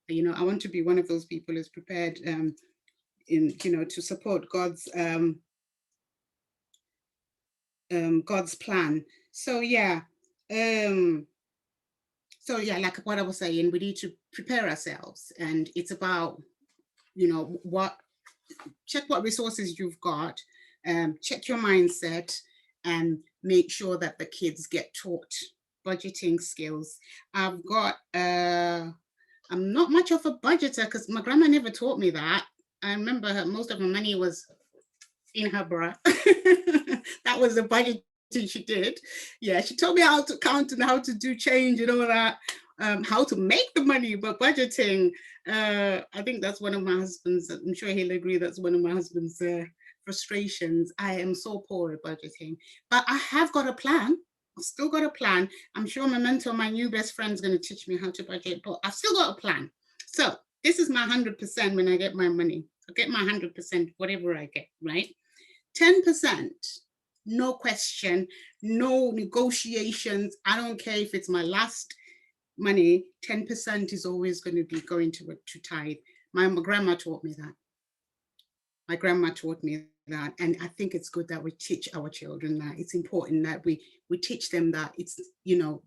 You know, I want to be one of those people who's prepared in, you know, to support God's plan. So yeah, like what I was saying, we need to prepare ourselves, and it's about, you know, check what resources you've got, check your mindset, and make sure that the kids get taught budgeting skills. I've got, I'm not much of a budgeter because my grandma never taught me that. I remember most of her money was in her bra. That was the budgeting she did. Yeah, she taught me how to count and how to do change and all that, how to make the money, but budgeting, I think that's one of my husband's, I'm sure he'll agree, that's one of my husband's frustrations. I am so poor at budgeting, but I have got a plan. I've still got a plan. I'm sure my mentor, my new best friend, is going to teach me how to budget, but I've still got a plan. So this is my 100% when I get my money. I get my 100%, whatever I get, right? 10%, no question, no negotiations. I don't care if it's my last money, 10% is always going to be going to tithe. My grandma taught me that. My grandma taught me that, and I think it's good that we teach our children that. It's important that we teach them that it's, you know,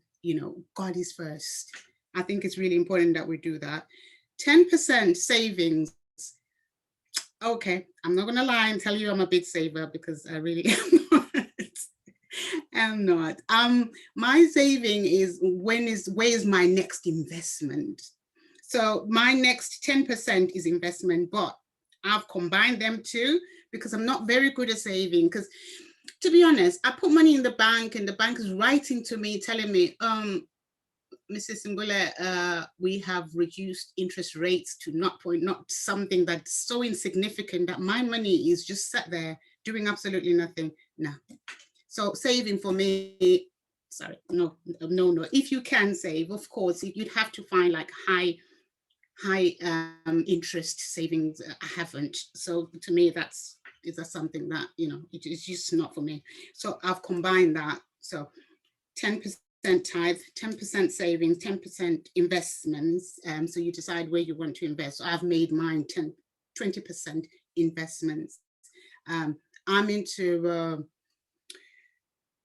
God is first. I think it's really important that we do that. 10% savings. Okay, I'm not gonna lie and tell you I'm a big saver, because I really am not. I'm not. My saving is where is my next investment? So my next 10% is investment, but I've combined them too, because I'm not very good at saving. Because to be honest, I put money in the bank and the bank is writing to me, telling me, Mrs. Simbule, we have reduced interest rates to not something that's so insignificant that my money is just sat there doing absolutely nothing. No. So saving for me, sorry, no. If you can save, of course, you'd have to find like high interest savings. I haven't. So to me, is that something that, you know, it's just not for me. So I've combined that. So 10% tithe, 10% savings, 10% investments. So you decide where you want to invest. So I've made mine 20% investments. I'm into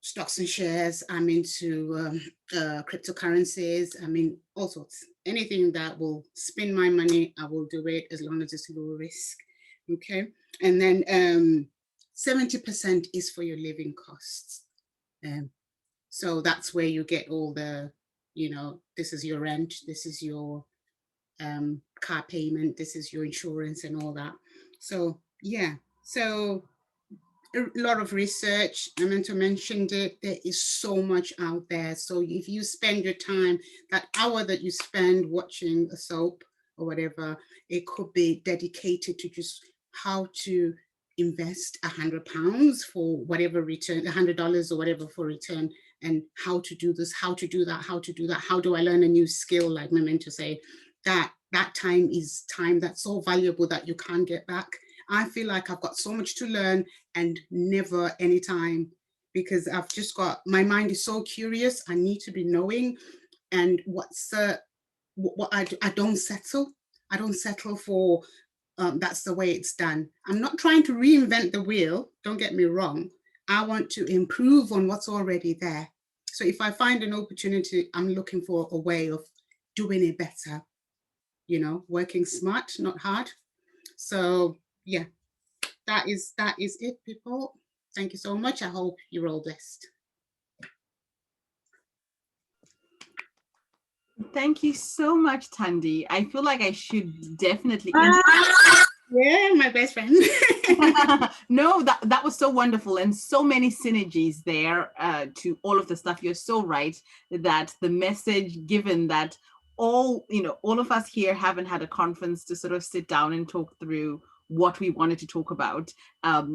stocks and shares. I'm into cryptocurrencies. I mean, all sorts. Anything that will spin my money, I will do it, as long as it's low risk. Okay. And then 70% is for your living costs. So that's where you get all the, you know, this is your rent, this is your car payment, this is your insurance and all that. So yeah, so a lot of research. I meant to mention it, there is so much out there. So if you spend your time, that hour that you spend watching a soap or whatever, it could be dedicated to just how to invest £100 for whatever return, $100 or whatever for return, and how to do this, how to do that, how to do that. How do I learn a new skill, like my mentor say, that time is time that's so valuable that you can't get back. I feel like I've got so much to learn and never any time, because I've just got, my mind is so curious. I need to be knowing. And what's what I don't settle. I don't settle for that's the way it's done. I'm not trying to reinvent the wheel, don't get me wrong. I want to improve on what's already there. So if I find an opportunity, I'm looking for a way of doing it better, you know, working smart, not hard. So yeah, that is it, people. Thank you so much. I hope you're all blessed. Thank you so much, Tandy. I feel like I should definitely. Yeah, my best friend. No, that was so wonderful, and so many synergies there to all of the stuff. You're so right that the message given that all of us here haven't had a conference to sort of sit down and talk through what we wanted to talk about.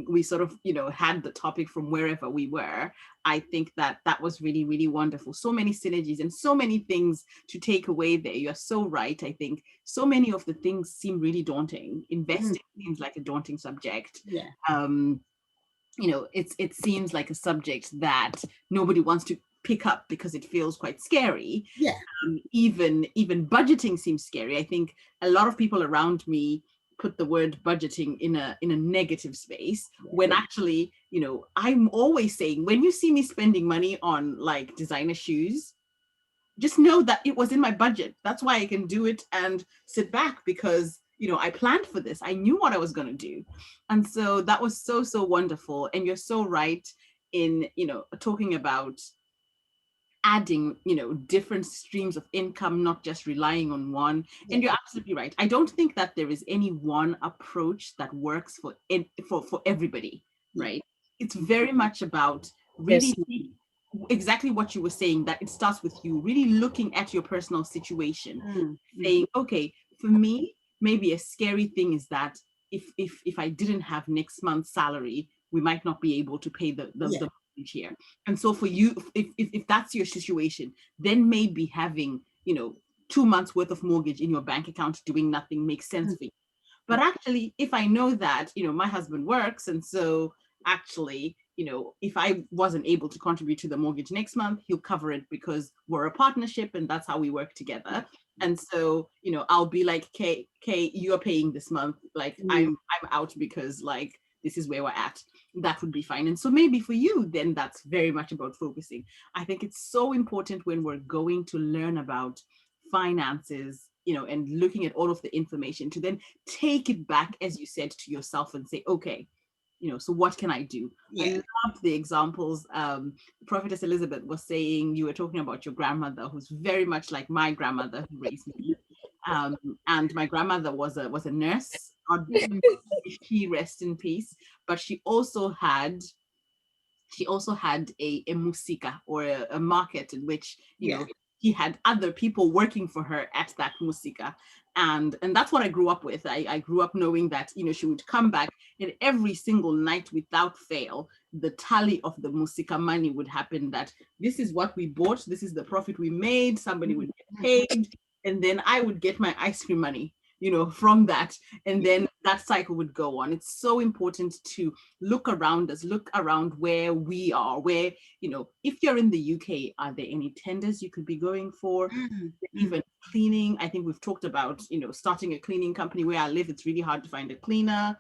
We sort of had the topic from wherever we were. I think that was really, really wonderful. So many synergies and so many things to take away there. You're so right. I think so many of the things seem really daunting. Investing seems like a daunting subject. Yeah. It seems like a subject that nobody wants to pick up because it feels quite scary. Yeah. Even budgeting seems scary. I think a lot of people around me put the word budgeting in a negative space, when actually, I'm always saying, when you see me spending money on like designer shoes, just know that it was in my budget. That's why I can do it and sit back, because I planned for this. I knew what I was going to do. And so that was so, so wonderful. And you're so right in talking about adding different streams of income, not just relying on one. And you're absolutely right. I don't think that there is any one approach that works for everybody, right? It's very much about really exactly what you were saying, that it starts with you really looking at your personal situation, saying, okay, for me, maybe a scary thing is that if I didn't have next month's salary, we might not be able to pay the here. And so for you, if that's your situation, then maybe having 2 months worth of mortgage in your bank account doing nothing makes sense for you. But actually, if I know that my husband works, and so actually if I wasn't able to contribute to the mortgage next month, he'll cover it because we're a partnership and that's how we work together. And so I'll be like, Kay, you're paying this month, like I'm out because like this is where we're at. That would be fine. And so maybe for you, then that's very much about focusing. I think it's so important when we're going to learn about finances, and looking at all of the information, to then take it back, as you said, to yourself and say, okay, so what can I do? I love the examples. Prophetess Elizabeth was saying, you were talking about your grandmother, who's very much like my grandmother who raised me. And my grandmother was a nurse. She rest in peace. But she also had a musica, or a market in which he had other people working for her at that musica. And that's what I grew up with. I grew up knowing that she would come back, and every single night without fail, the tally of the musica money would happen, that this is what we bought, this is the profit we made, somebody would get paid, and then I would get my ice cream money from that, and then that cycle would go on. It's so important to look around us, look around where we are, where if you're in the UK, are there any tenders you could be going for? Even cleaning. I think we've talked about starting a cleaning company. Where I live, it's really hard to find a cleaner.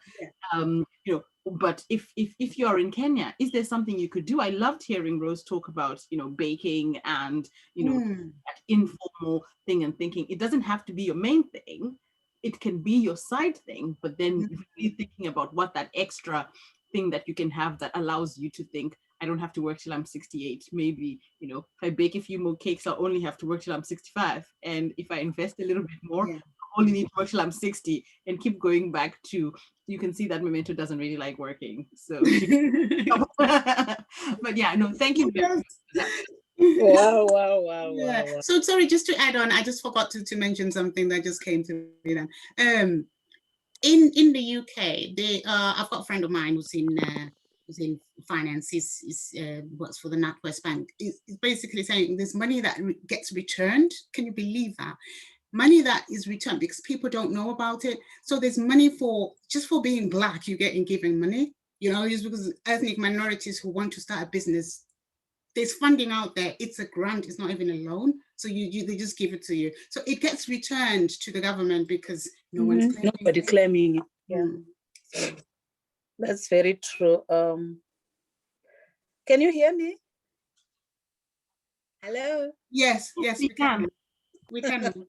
But if you're in Kenya, is there something you could do? I loved hearing Rose talk about baking and that informal thing, and thinking it doesn't have to be your main thing. It can be your side thing, but then really thinking about what that extra thing that you can have that allows you to think, I don't have to work till I'm 68. Maybe, if I bake a few more cakes, I'll only have to work till I'm 65. And if I invest a little bit more, I only need to work till I'm 60, and keep going back to, you can see that Memento doesn't really like working. So, but yeah, no, thank you very much. Wow. So sorry, just to add on, I just forgot to mention something that just came to me then. In the UK, they I've got a friend of mine who's in finance. He's works for the NatWest Bank. He's basically saying there's money that gets returned. Can you believe that? money that is returned because people don't know about it. So there's money for, just for being Black, you're getting given money, you know, just because ethnic minorities who want to start a business, there's funding out there. It's a grant, it's not even a loan. So they just give it to you. So it gets returned to the government because no one's claiming Nobody claiming it. Yeah. So, That's very true. Can you hear me? Hello? yes, we can. We can.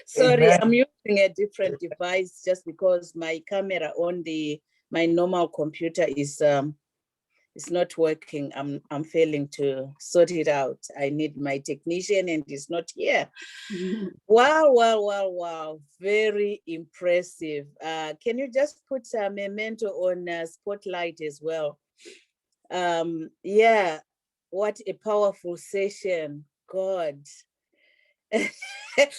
Sorry, I'm using a different device just because my camera on my normal computer is not working. I'm failing to sort it out. I need my technician and he's not here. Wow. Very impressive. Can you just put a memento on Spotlight as well? Yeah, what a powerful session. God.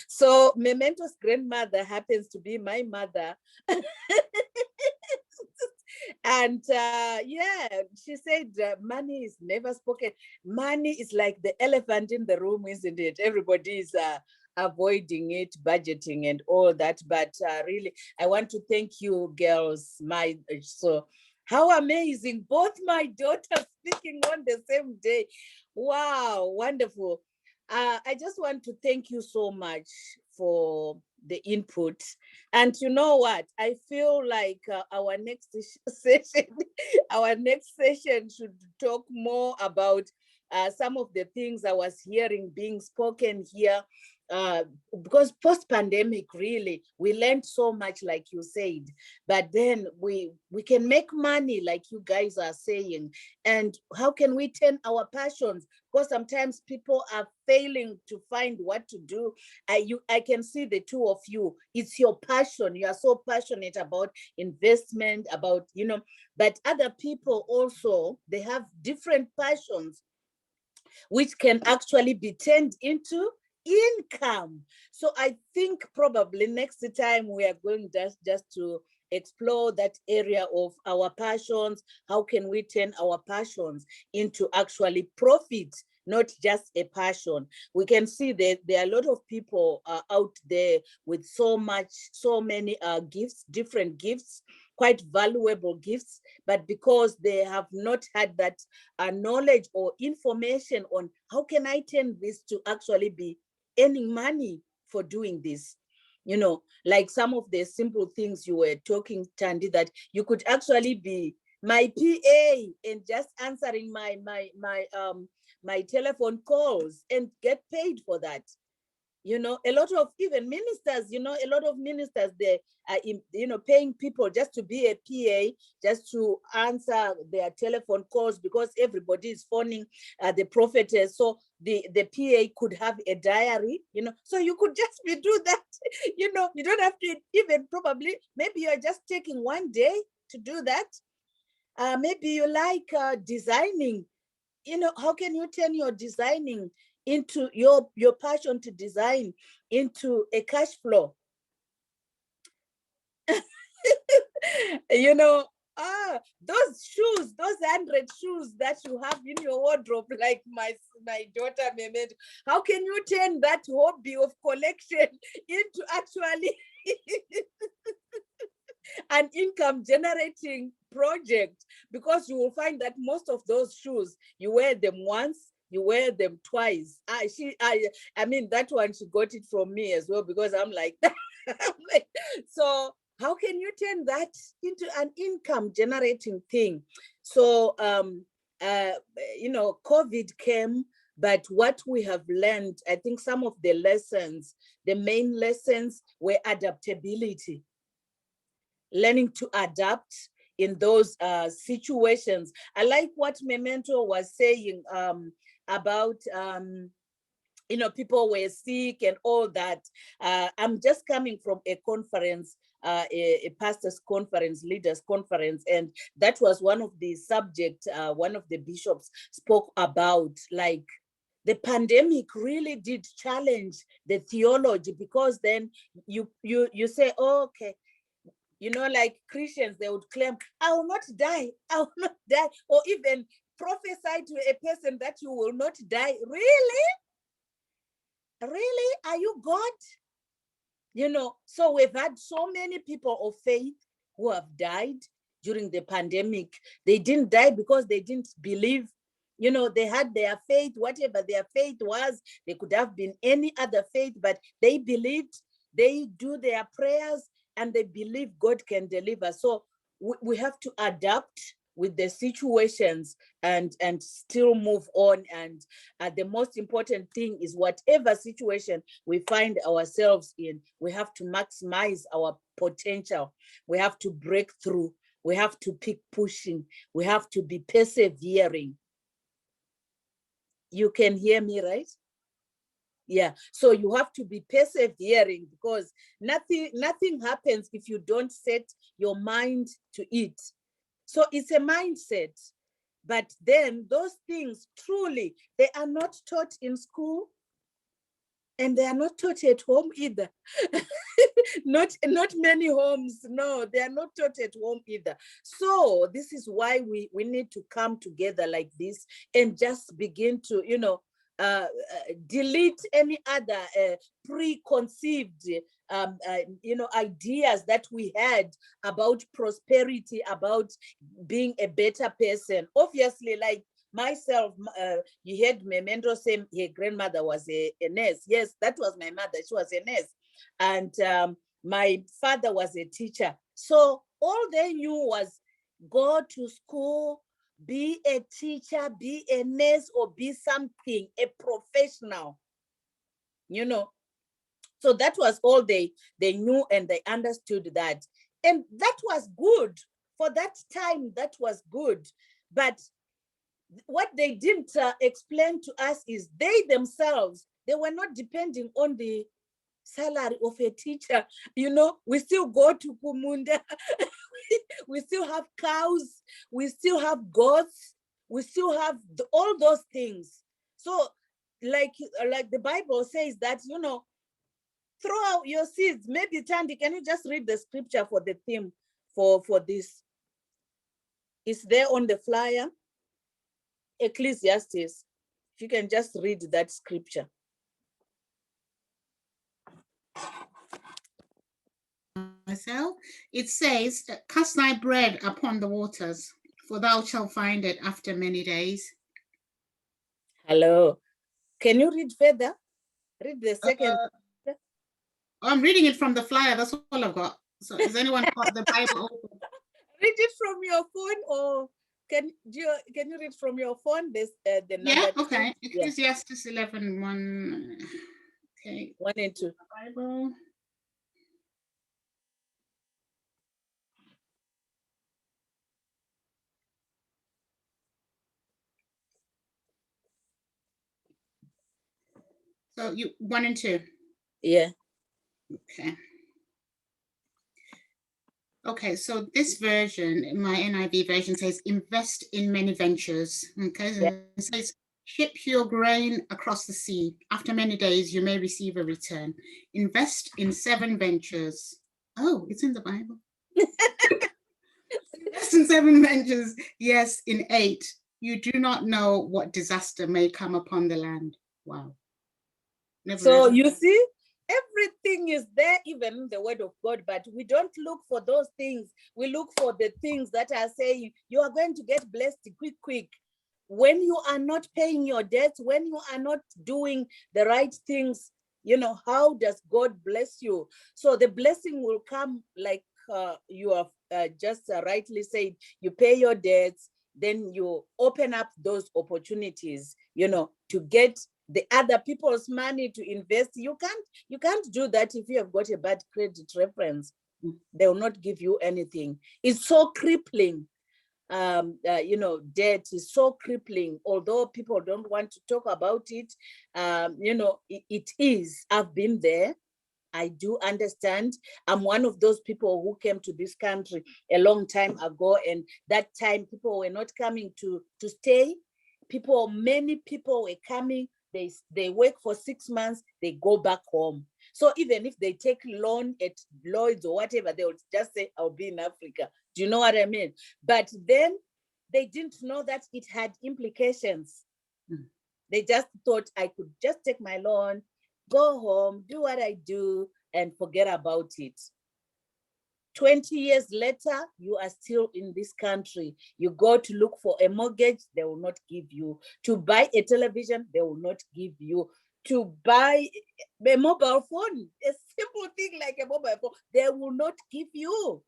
So Memento's grandmother happens to be my mother. And yeah, she said money is never spoken. Money is like the elephant in the room, isn't it? Everybody is avoiding it, budgeting and all that. But really, I want to thank you girls. So how amazing, both my daughters speaking on the same day. Wow, wonderful. I just want to thank you so much for the input. And you know what? I feel like our next session should talk more about some of the things I was hearing being spoken here. Because post-pandemic, really, we learned so much, like you said, but then we can make money, like you guys are saying. And how can we turn our passions? Because sometimes people are failing to find what to do. I can see the two of you. It's your passion. You are so passionate about investment, about, you know, but other people also, they have different passions, which can actually be turned into income. So I think probably next time we are going just to explore that area of our passions. How can we turn our passions into actually profit, not just a passion? We can see that there are a lot of people out there with so many gifts, different gifts, quite valuable gifts, but because they have not had that knowledge or information on how can I turn this to actually be earning money for doing this. You know, like some of the simple things you were talking, Tandy, that you could actually be my PA and just answering my telephone calls and get paid for that. You know, a lot of even ministers, you know, a lot of ministers, they are, you know, paying people just to be a PA, just to answer their telephone calls because everybody is phoning the prophetess. So the PA could have a diary, you know, so you could just do that. You know, you don't have to even probably, maybe you're just taking one day to do that. Maybe you like designing. You know, how can you turn your designing into your passion to design into a cash flow? You know, those shoes, those 100 shoes that you have in your wardrobe, like my daughter Mehmet, how can you turn that hobby of collection into actually an income generating project? Because you will find that most of those shoes, you wear them once, you wear them twice. I mean, that one, she got it from me as well, because I'm like, so how can you turn that into an income generating thing? So, you know, COVID came, but what we have learned, I think some of the lessons, the main lessons were adaptability, learning to adapt in those situations. I like what Memento was saying about, you know, people were sick and all that. I'm just coming from a conference, a pastor's conference, leaders conference, and that was one of the subjects one of the bishops spoke about, like, the pandemic really did challenge the theology, because then you say, oh, okay, you know, like Christians, they would claim, I will not die, I will not die, or even prophesy to a person that you will not die. Really? Really? Are you God? You know, so we've had so many people of faith who have died during the pandemic. They didn't die because they didn't believe. You know, they had their faith, whatever their faith was. They could have been any other faith, but they believed, they do their prayers, and they believe God can deliver. So we have to adapt with the situations and still move on. And the most important thing is, whatever situation we find ourselves in, we have to maximize our potential. We have to break through. We have to keep pushing. We have to be persevering. You can hear me, right? Yeah, so you have to be persevering, because nothing happens if you don't set your mind to it. So it's a mindset. But then those things, truly, they are not taught in school, and they are not taught at home either. not many homes, no, they are not taught at home either. So this is why we need to come together like this and just begin to, you know, delete any other preconceived you know, ideas that we had about prosperity, about being a better person. Obviously, like myself, you heard Memento say her grandmother was a nurse. Yes, that was my mother. She was a nurse. And my father was a teacher. So all they knew was go to school, be a teacher, be a nurse, or be something, a professional, you know. So that was all they knew, and they understood that. And that was good. For that time, that was good. But what they didn't explain to us is they themselves, they were not depending on the salary of a teacher. You know, we still go to Kumunda. We still have cows. We still have goats. We still have all those things. So like the Bible says that, you know, throw out your seeds. Maybe Tandy, can you just read the scripture for the theme for this? It's there on the flyer. Ecclesiastes. If you can just read that scripture. Myself, it says, cast thy bread upon the waters, for thou shalt find it after many days. Hello. Can you read further? Read the second. I'm reading it from the flyer. That's all I've got. So has anyone got the Bible open? Read it from your phone, or can you read from your phone? This the number. Yeah, okay. Yeah. Ecclesiastes 11:1. Okay. 1 and 2. Bible. So you 1 and 2. Yeah. Okay. Okay, so this version, my NIV version says, invest in many ventures. Okay, so it says, ship your grain across the sea. After many days, you may receive a return. Invest in 7 ventures. Oh, it's in the Bible. Invest in 7 ventures. Yes, in 8. You do not know what disaster may come upon the land. Wow. Never So you see, everything is there, even in the word of God, but we don't look for those things. We look for the things that are saying you are going to get blessed quick. When you are not paying your debts, when you are not doing the right things, you know, how does God bless you? So the blessing will come like you have just rightly said. You pay your debts, then you open up those opportunities, you know, to get the other people's money to invest. You can't do that if you have got a bad credit reference. They will not give you anything. It's so crippling. You know, debt is so crippling. Although people don't want to talk about it, you know, it is. I've been there. I do understand. I'm one of those people who came to this country a long time ago, and that time people were not coming to stay. Many people were coming. They work for 6 months, they go back home. So even if they take loan at Lloyd's or whatever, they would just say, I'll be in Africa. Do you know what I mean? But then they didn't know that it had implications. They just thought I could just take my loan, go home, do what I do, and forget about it. 20 years later, you are still in this country. You go to look for a mortgage, they will not give you. To buy a television, they will not give you. To buy a mobile phone, a simple thing like a mobile phone, they will not give you.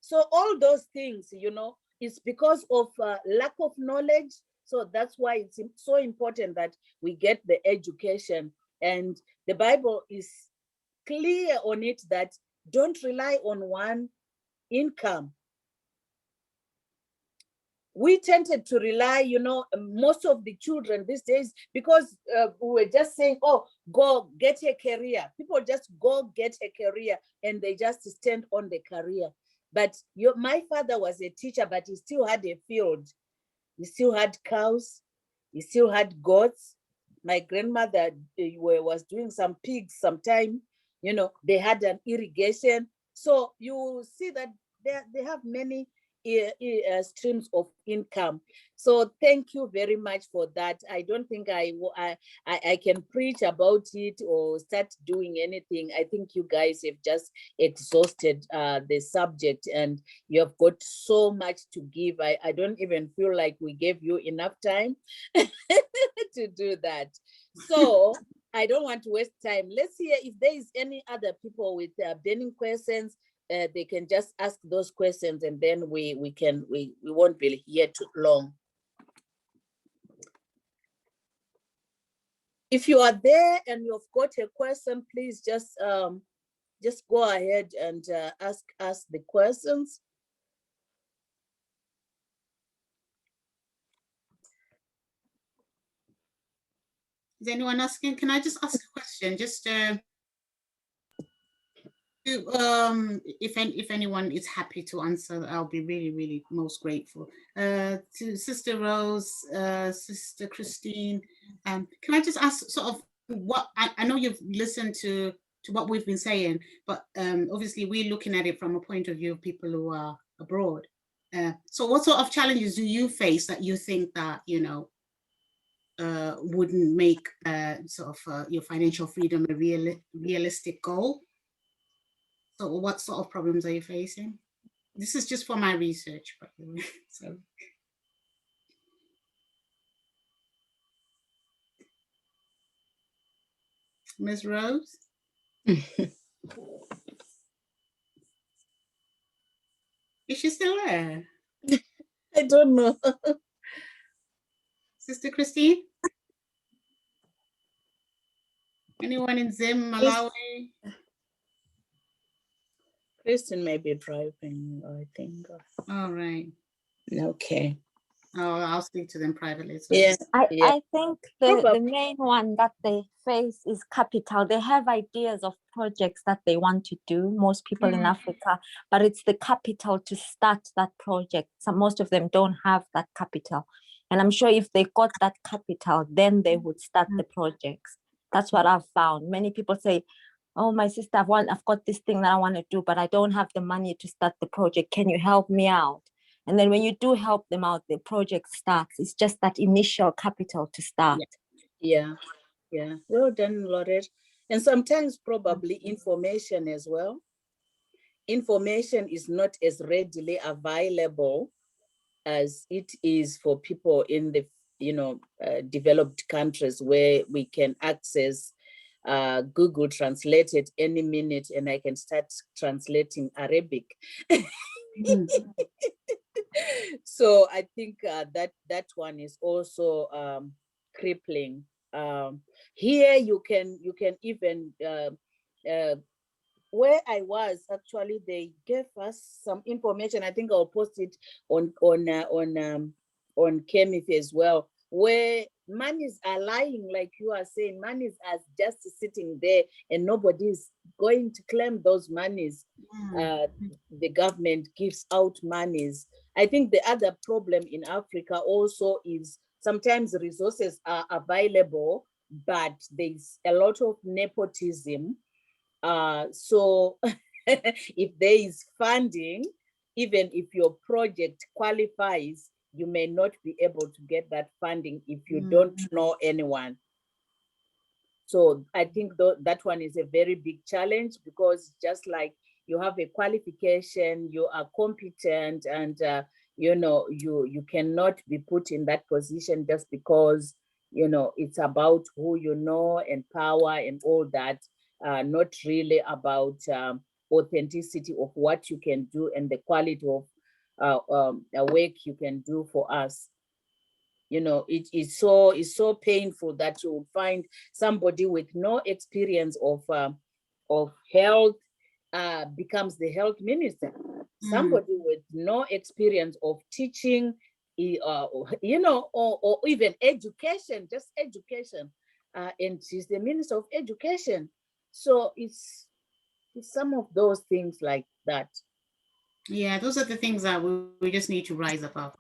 So all those things, you know, it's because of lack of knowledge. So that's why it's so important that we get the education. And the Bible is clear on it that don't rely on one income. We tended to rely, you know, most of the children these days, because we were just saying, oh, go get a career. People just go get a career and they just stand on the career. But my father was a teacher, but he still had a field. He still had cows. He still had goats. My grandmother was doing some pigs sometime. You know, they had an irrigation. So you see that they have many streams of income. So thank you very much for that. I don't think I can preach about it or start doing anything. I think you guys have just exhausted the subject, and you have got so much to give. I don't even feel like we gave you enough time to do that. So I don't want to waste time. Let's hear if there is any other people with burning questions. They can just ask those questions, and then we won't be here too long. If you are there and you've got a question, please just go ahead and ask us the questions. Is anyone asking? Can I just ask a question? Just if anyone is happy to answer, I'll be really, really most grateful. To Sister Rose, Sister Christine, can I just ask sort of what, I know you've listened to what we've been saying, but obviously we're looking at it from a point of view of people who are abroad. So what sort of challenges do you face that you think that, you know, wouldn't make sort of your financial freedom a realistic goal? So what sort of problems are you facing? This is just for my research, by the way. So. Ms. Rose? Is she still there? I don't know. Sister Christine? Anyone in Zim, Malawi? Kristen may be driving, I think. All right. Okay. Oh, I'll speak to them privately. So. Yeah. I think the main one that they face is capital. They have ideas of projects that they want to do, most people in Africa, but it's the capital to start that project. So most of them don't have that capital. And I'm sure if they got that capital, then they would start the projects. That's what I've found. Many people say, oh, my sister, I've got this thing that I want to do, but I don't have the money to start the project. Can you help me out? And then when you do help them out, the project starts. It's just that initial capital to start. Yeah. Well done, Lorette. And sometimes probably information as well. Information is not as readily available as it is for people in the, you know, developed countries where we can access Google Translate it any minute, and I can start translating Arabic. So I think that one is also crippling. Here you can even where I was actually, they gave us some information. I think I'll post it on Kemif as well, where monies are lying, like you are saying, monies are just sitting there and nobody's going to claim those monies. The government gives out monies. I think the other problem in Africa also is sometimes resources are available, but there's a lot of nepotism. So if there is funding, even if your project qualifies, you may not be able to get that funding if you don't know anyone. So I think that one is a very big challenge, because just like you have a qualification, you are competent, and you cannot be put in that position just because it's about who you know and power and all that, not really about authenticity of what you can do and the quality of work you can do for us. It's so painful that you would find somebody with no experience of health becomes the health minister. Somebody with no experience of teaching, or even education, just education, and she's the minister of education. So it's some of those things like that. Yeah, those are the things that we just need to rise above.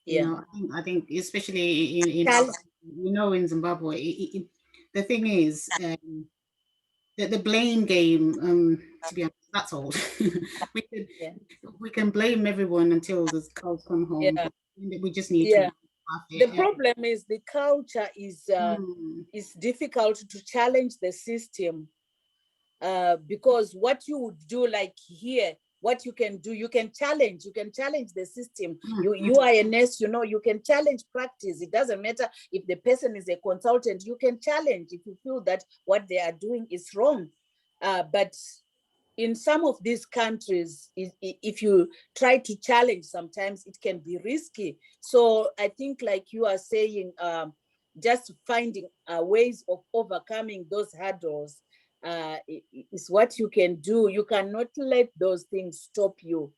Yeah. I think especially in Zimbabwe, the thing is, the blame game, to be honest, that's old. we can blame everyone until the cows come home. Yeah. We just need to. The problem is the culture is difficult to challenge the system, because what you would do, like here, what you can do, you can challenge the system. You are a nurse, you can challenge practice. It doesn't matter if the person is a consultant, you can challenge if you feel that what they are doing is wrong. But in some of these countries, if you try to challenge, sometimes it can be risky. So I think, like you are saying, just finding ways of overcoming those hurdles is what you can do. You cannot let those things stop you.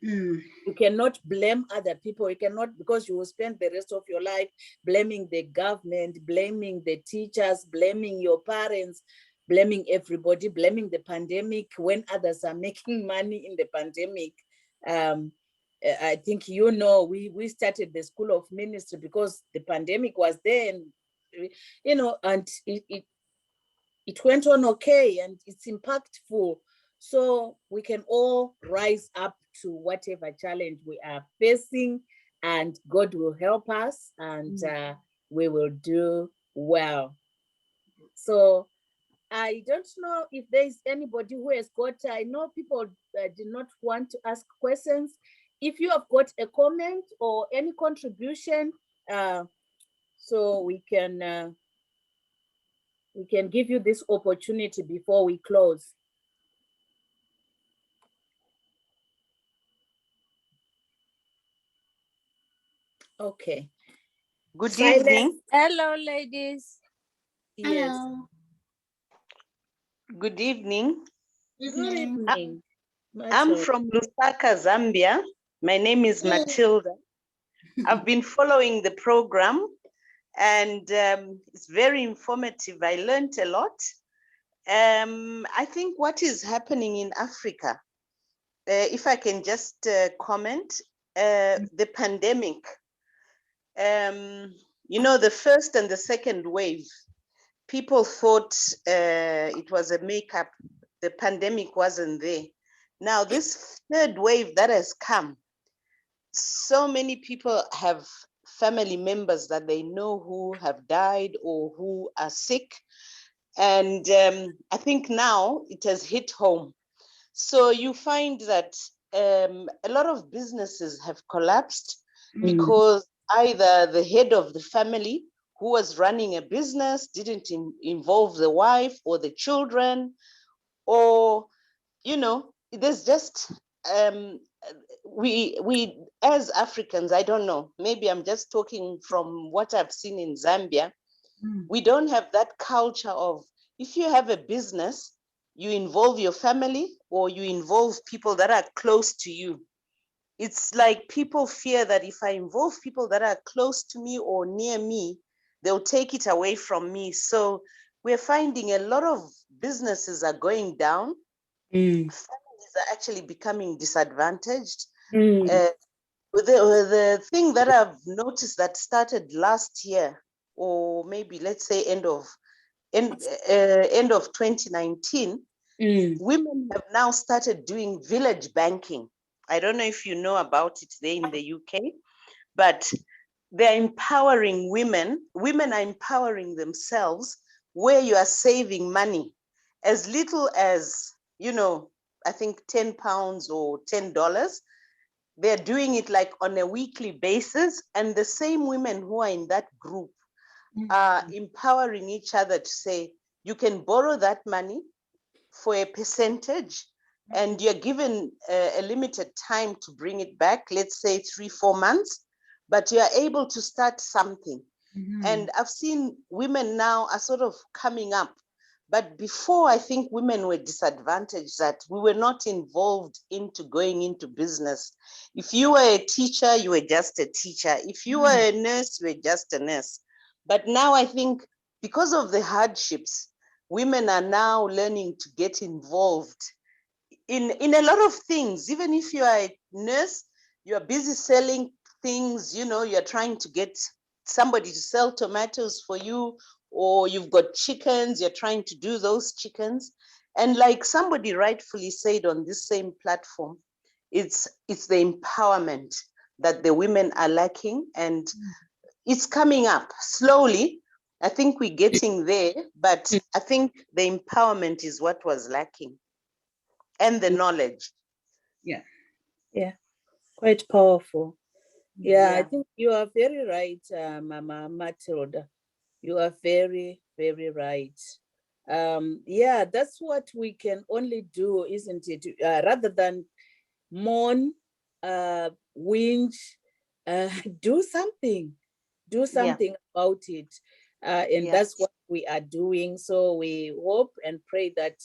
You cannot blame other people. You cannot, because you will spend the rest of your life blaming the government, blaming the teachers, blaming your parents, blaming everybody, blaming the pandemic when others are making money in the pandemic. I think we started the School of Ministry because the pandemic was there, and and it went on okay, and it's impactful. So we can all rise up to whatever challenge we are facing, and God will help us, and we will do well. So I don't know if there's anybody who has got, I know people did not want to ask questions. If you have got a comment or any contribution, so we can give you this opportunity before we close. Okay. Good evening. Hello, ladies. Yes. Hello. Good evening. Good evening. I'm from Lusaka, Zambia. My name is Matilda. I've been following the program, and it's very informative. I learned a lot. I think what is happening in Africa, if I can just comment, the pandemic, the first and the second wave, people thought it was a makeup. The pandemic wasn't there. Now, this third wave that has come, so many people have family members that they know who have died or who are sick. And I think now it has hit home. So you find that a lot of businesses have collapsed because either the head of the family who was running a business didn't involve the wife or the children, or, there's just, we as Africans, I don't know, maybe I'm just talking from what I've seen in Zambia, we don't have that culture of, if you have a business, you involve your family or you involve people that are close to you. It's like people fear that if I involve people that are close to me or near me, they'll take it away from me. So we're finding a lot of businesses are going down. Families are actually becoming disadvantaged. The thing that I've noticed that started last year, or maybe let's say end of 2019, women have now started doing village banking. I don't know if you know about it there in the UK, but they're empowering women. Women are empowering themselves where you are saving money as little as, I think £10 or $10. They're doing it like on a weekly basis. And the same women who are in that group are empowering each other to say, you can borrow that money for a percentage, and you're given a limited time to bring it back, let's say 3-4 months, but you are able to start something. And I've seen women now are sort of coming up. But before, I think women were disadvantaged, that we were not involved into going into business. If you were a teacher, you were just a teacher. If you were a nurse, you were just a nurse. But now I think because of the hardships, women are now learning to get involved in a lot of things. Even if you are a nurse, you are busy selling things, you're trying to get somebody to sell tomatoes for you, or you've got chickens, you're trying to do those chickens. And like somebody rightfully said on this same platform, it's the empowerment that the women are lacking, and it's coming up slowly. I think we're getting there, but I think the empowerment is what was lacking, and the knowledge. Yeah, quite powerful. Yeah, I think you are very right, Mama Matilda. You are very, very right. Yeah, that's what we can only do, isn't it? Rather than mourn, whinge, do something about it. And that's what we are doing. So we hope and pray that,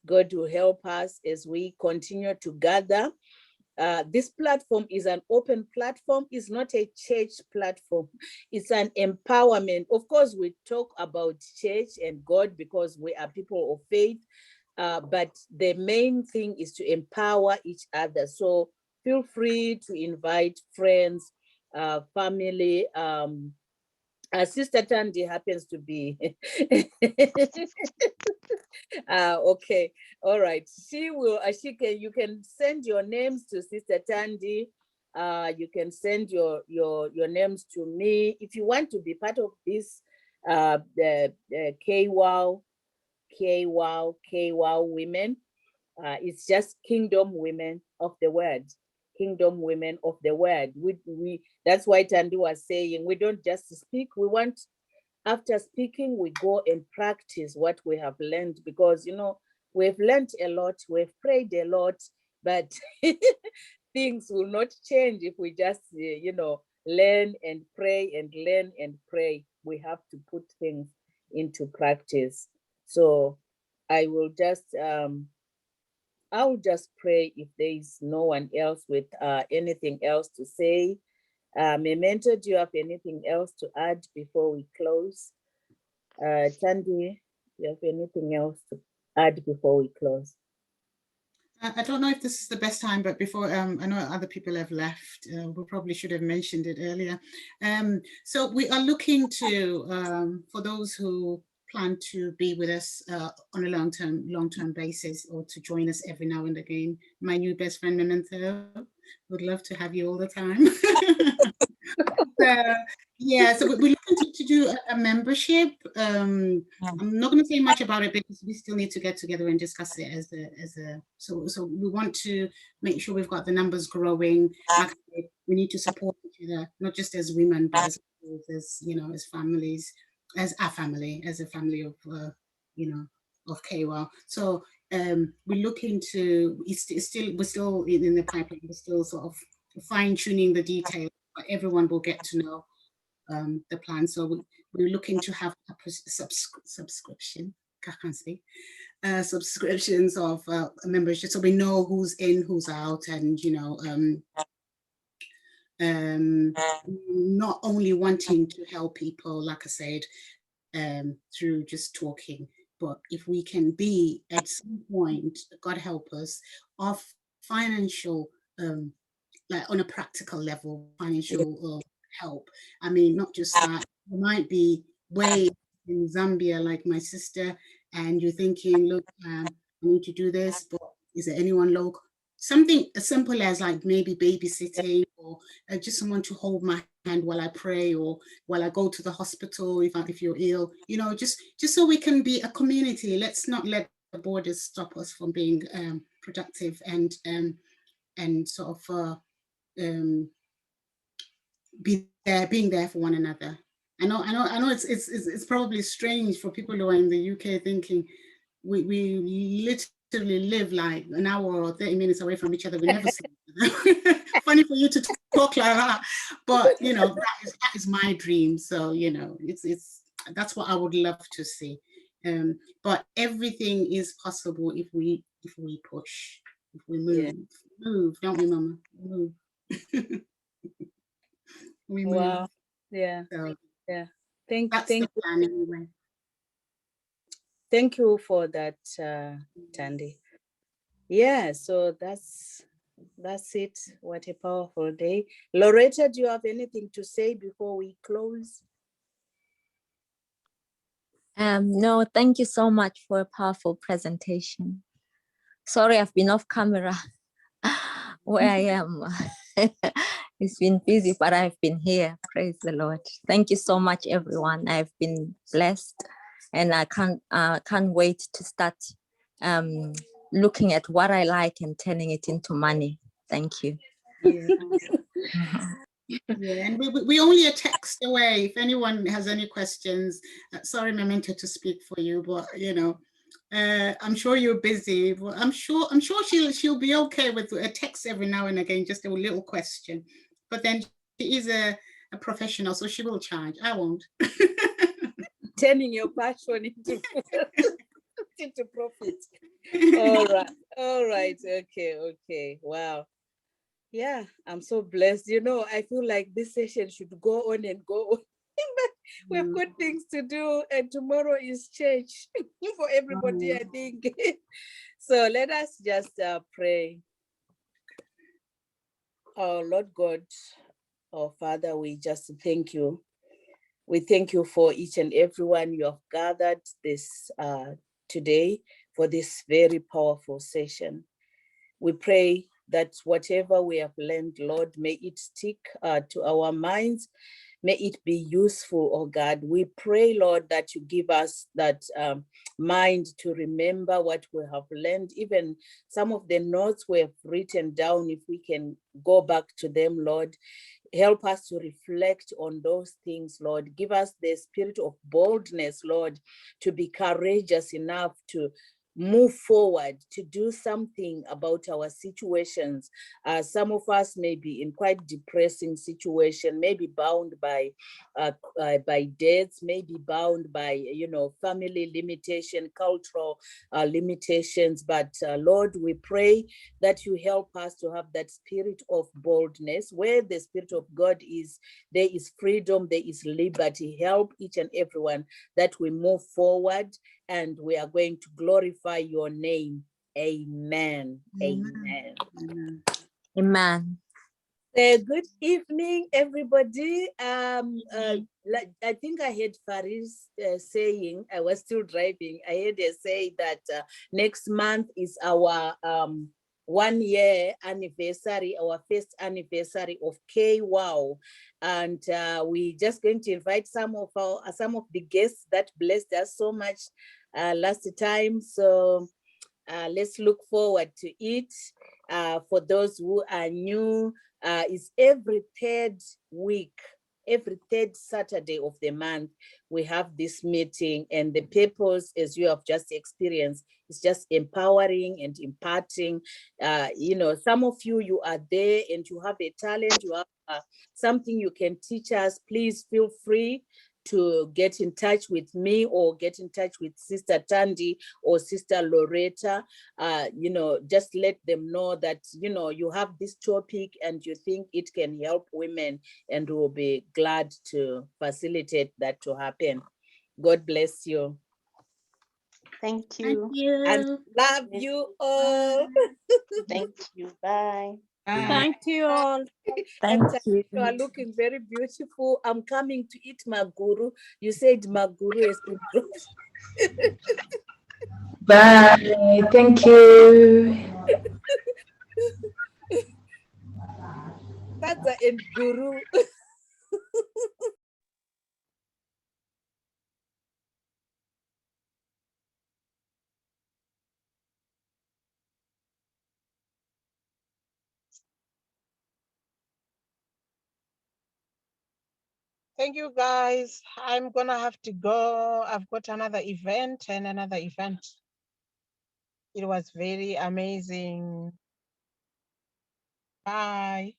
God will help us as we continue to gather. This platform is an open platform. It's not a church platform. It's an empowerment. Of course, we talk about church and God because we are people of faith, but the main thing is to empower each other. So feel free to invite friends, family. Sister Tandy happens to be okay, all right. You can send your names to Sister Tandy. You can send your names to me if you want to be part of this the KWOW women. It's just Kingdom Women of the Word. Kingdom Women of the Word. We that's why Tandy was saying we don't just speak. We want, after speaking, we go and practice what we have learned, because we've learned a lot, we've prayed a lot, but things will not change if we just learn and pray and learn and pray. We have to put things into practice. So I will just I'll just pray if there is no one else with anything else to say. Memento, do you have anything else to add before we close? Tandy, do you have anything else to add before we close? I don't know if this is the best time, but before, I know other people have left. We probably should have mentioned it earlier. So we are looking to, for those who plan to be with us on a long-term basis, or to join us every now and again. My new best friend, Memento, would love to have you all the time. Yeah, so we're looking to do a membership. I'm not going to say much about it because we still need to get together and discuss it as a. So we want to make sure we've got the numbers growing. Like we need to support each other, not just as women, but as as families, as a family of of KWOW. So we're looking to. We're still in the pipeline. We're still sort of fine tuning the details. But everyone will get to know the plan. So we're looking to have a subscription, subscriptions of membership, so we know who's in, who's out, and not only wanting to help people, like I said, through just talking, but if we can be at some point, God help us, of financial like on a practical level, financial help. I mean, not just that. You might be way in Zambia, like my sister, and you're thinking, look, I need to do this, but is there anyone local? something as simple as like maybe babysitting, or just someone to hold my hand while I pray, or while I go to the hospital if you're ill, you know, just so we can be a community. Let's not let the borders stop us from being productive and sort of being there for one another. I know it's probably strange for people who are in the UK thinking we literally live like an hour or 30 minutes away from each other. We never see each other. Funny for you to talk like that, but you know, that is my dream. So you know, that's what I would love to see. But everything is possible if we push, if we move, don't we, Mama? Move. We move. Wow. Yeah. So yeah. that's the plan anyway. Thank you for that, Tandy. Yeah, so that's it. What a powerful day. Loretta, do you have anything to say before we close? No, thank you so much for a powerful presentation. Sorry, I've been off camera where I am. It's been busy, but I've been here. Praise the Lord. Thank you so much, everyone. I've been blessed, and I can't wait to start looking at what I like and turning it into money. Thank you. Yeah. Yeah, and we only a text away. If anyone has any questions, sorry, Memento, to speak for you, but you know, I'm sure you're busy. But I'm sure she'll be okay with a text every now and again, just a little question. But then she is a professional, so she will charge. I won't. Turning your passion into profit. All right. Okay. Wow. Yeah, I'm so blessed. You know, I feel like this session should go on and go on. We've got things to do, and tomorrow is church for everybody, I think. So let us just pray. Oh, Lord God, oh Father, we just thank you. We thank you for each and everyone you have gathered this today for this very powerful session. We pray that whatever we have learned, Lord, may it stick to our minds. May it be useful, oh God. We pray, Lord, that you give us that mind to remember what we have learned. Even some of the notes we have written down, if we can go back to them, Lord, help us to reflect on those things, Lord. Give us the spirit of boldness, Lord, to be courageous enough to move forward, to do something about our situations. Some of us may be in quite depressing situation, maybe bound by debts, maybe bound by, you know, family limitation, cultural limitations. But Lord, we pray that you help us to have that spirit of boldness. Where the Spirit of God is, there is freedom, there is liberty. Help each and everyone that we move forward, and we are going to glorify your name. Amen. Amen. Amen. Amen. Good evening, everybody. I think I heard Faris saying, I was still driving, I heard her say that next month is our 1 year anniversary, our first anniversary of KWOW. And we're just going to invite some of the guests that blessed us so much last time. So let's look forward to it. For those who are new, it's every third week, every third Saturday of the month, we have this meeting, and the purpose, as you have just experienced, is just empowering and imparting. You know, some of you are there and you have a talent, you have something you can teach us. Please feel free to get in touch with me or get in touch with Sister Tandy or Sister Loretta. You know, just let them know that, you know, you have this topic and you think it can help women, and we'll be glad to facilitate that to happen. God bless you. Thank you. Thank you. And love you all. Thank you. Bye. Thank you all. Thank you. You are looking very beautiful. I'm coming to eat maguru. You said maguru has been dropped. Bye. Thank you. Tata and Guru. Thank you, guys. I'm gonna have to go. I've got another event and another event. It was very amazing. Bye.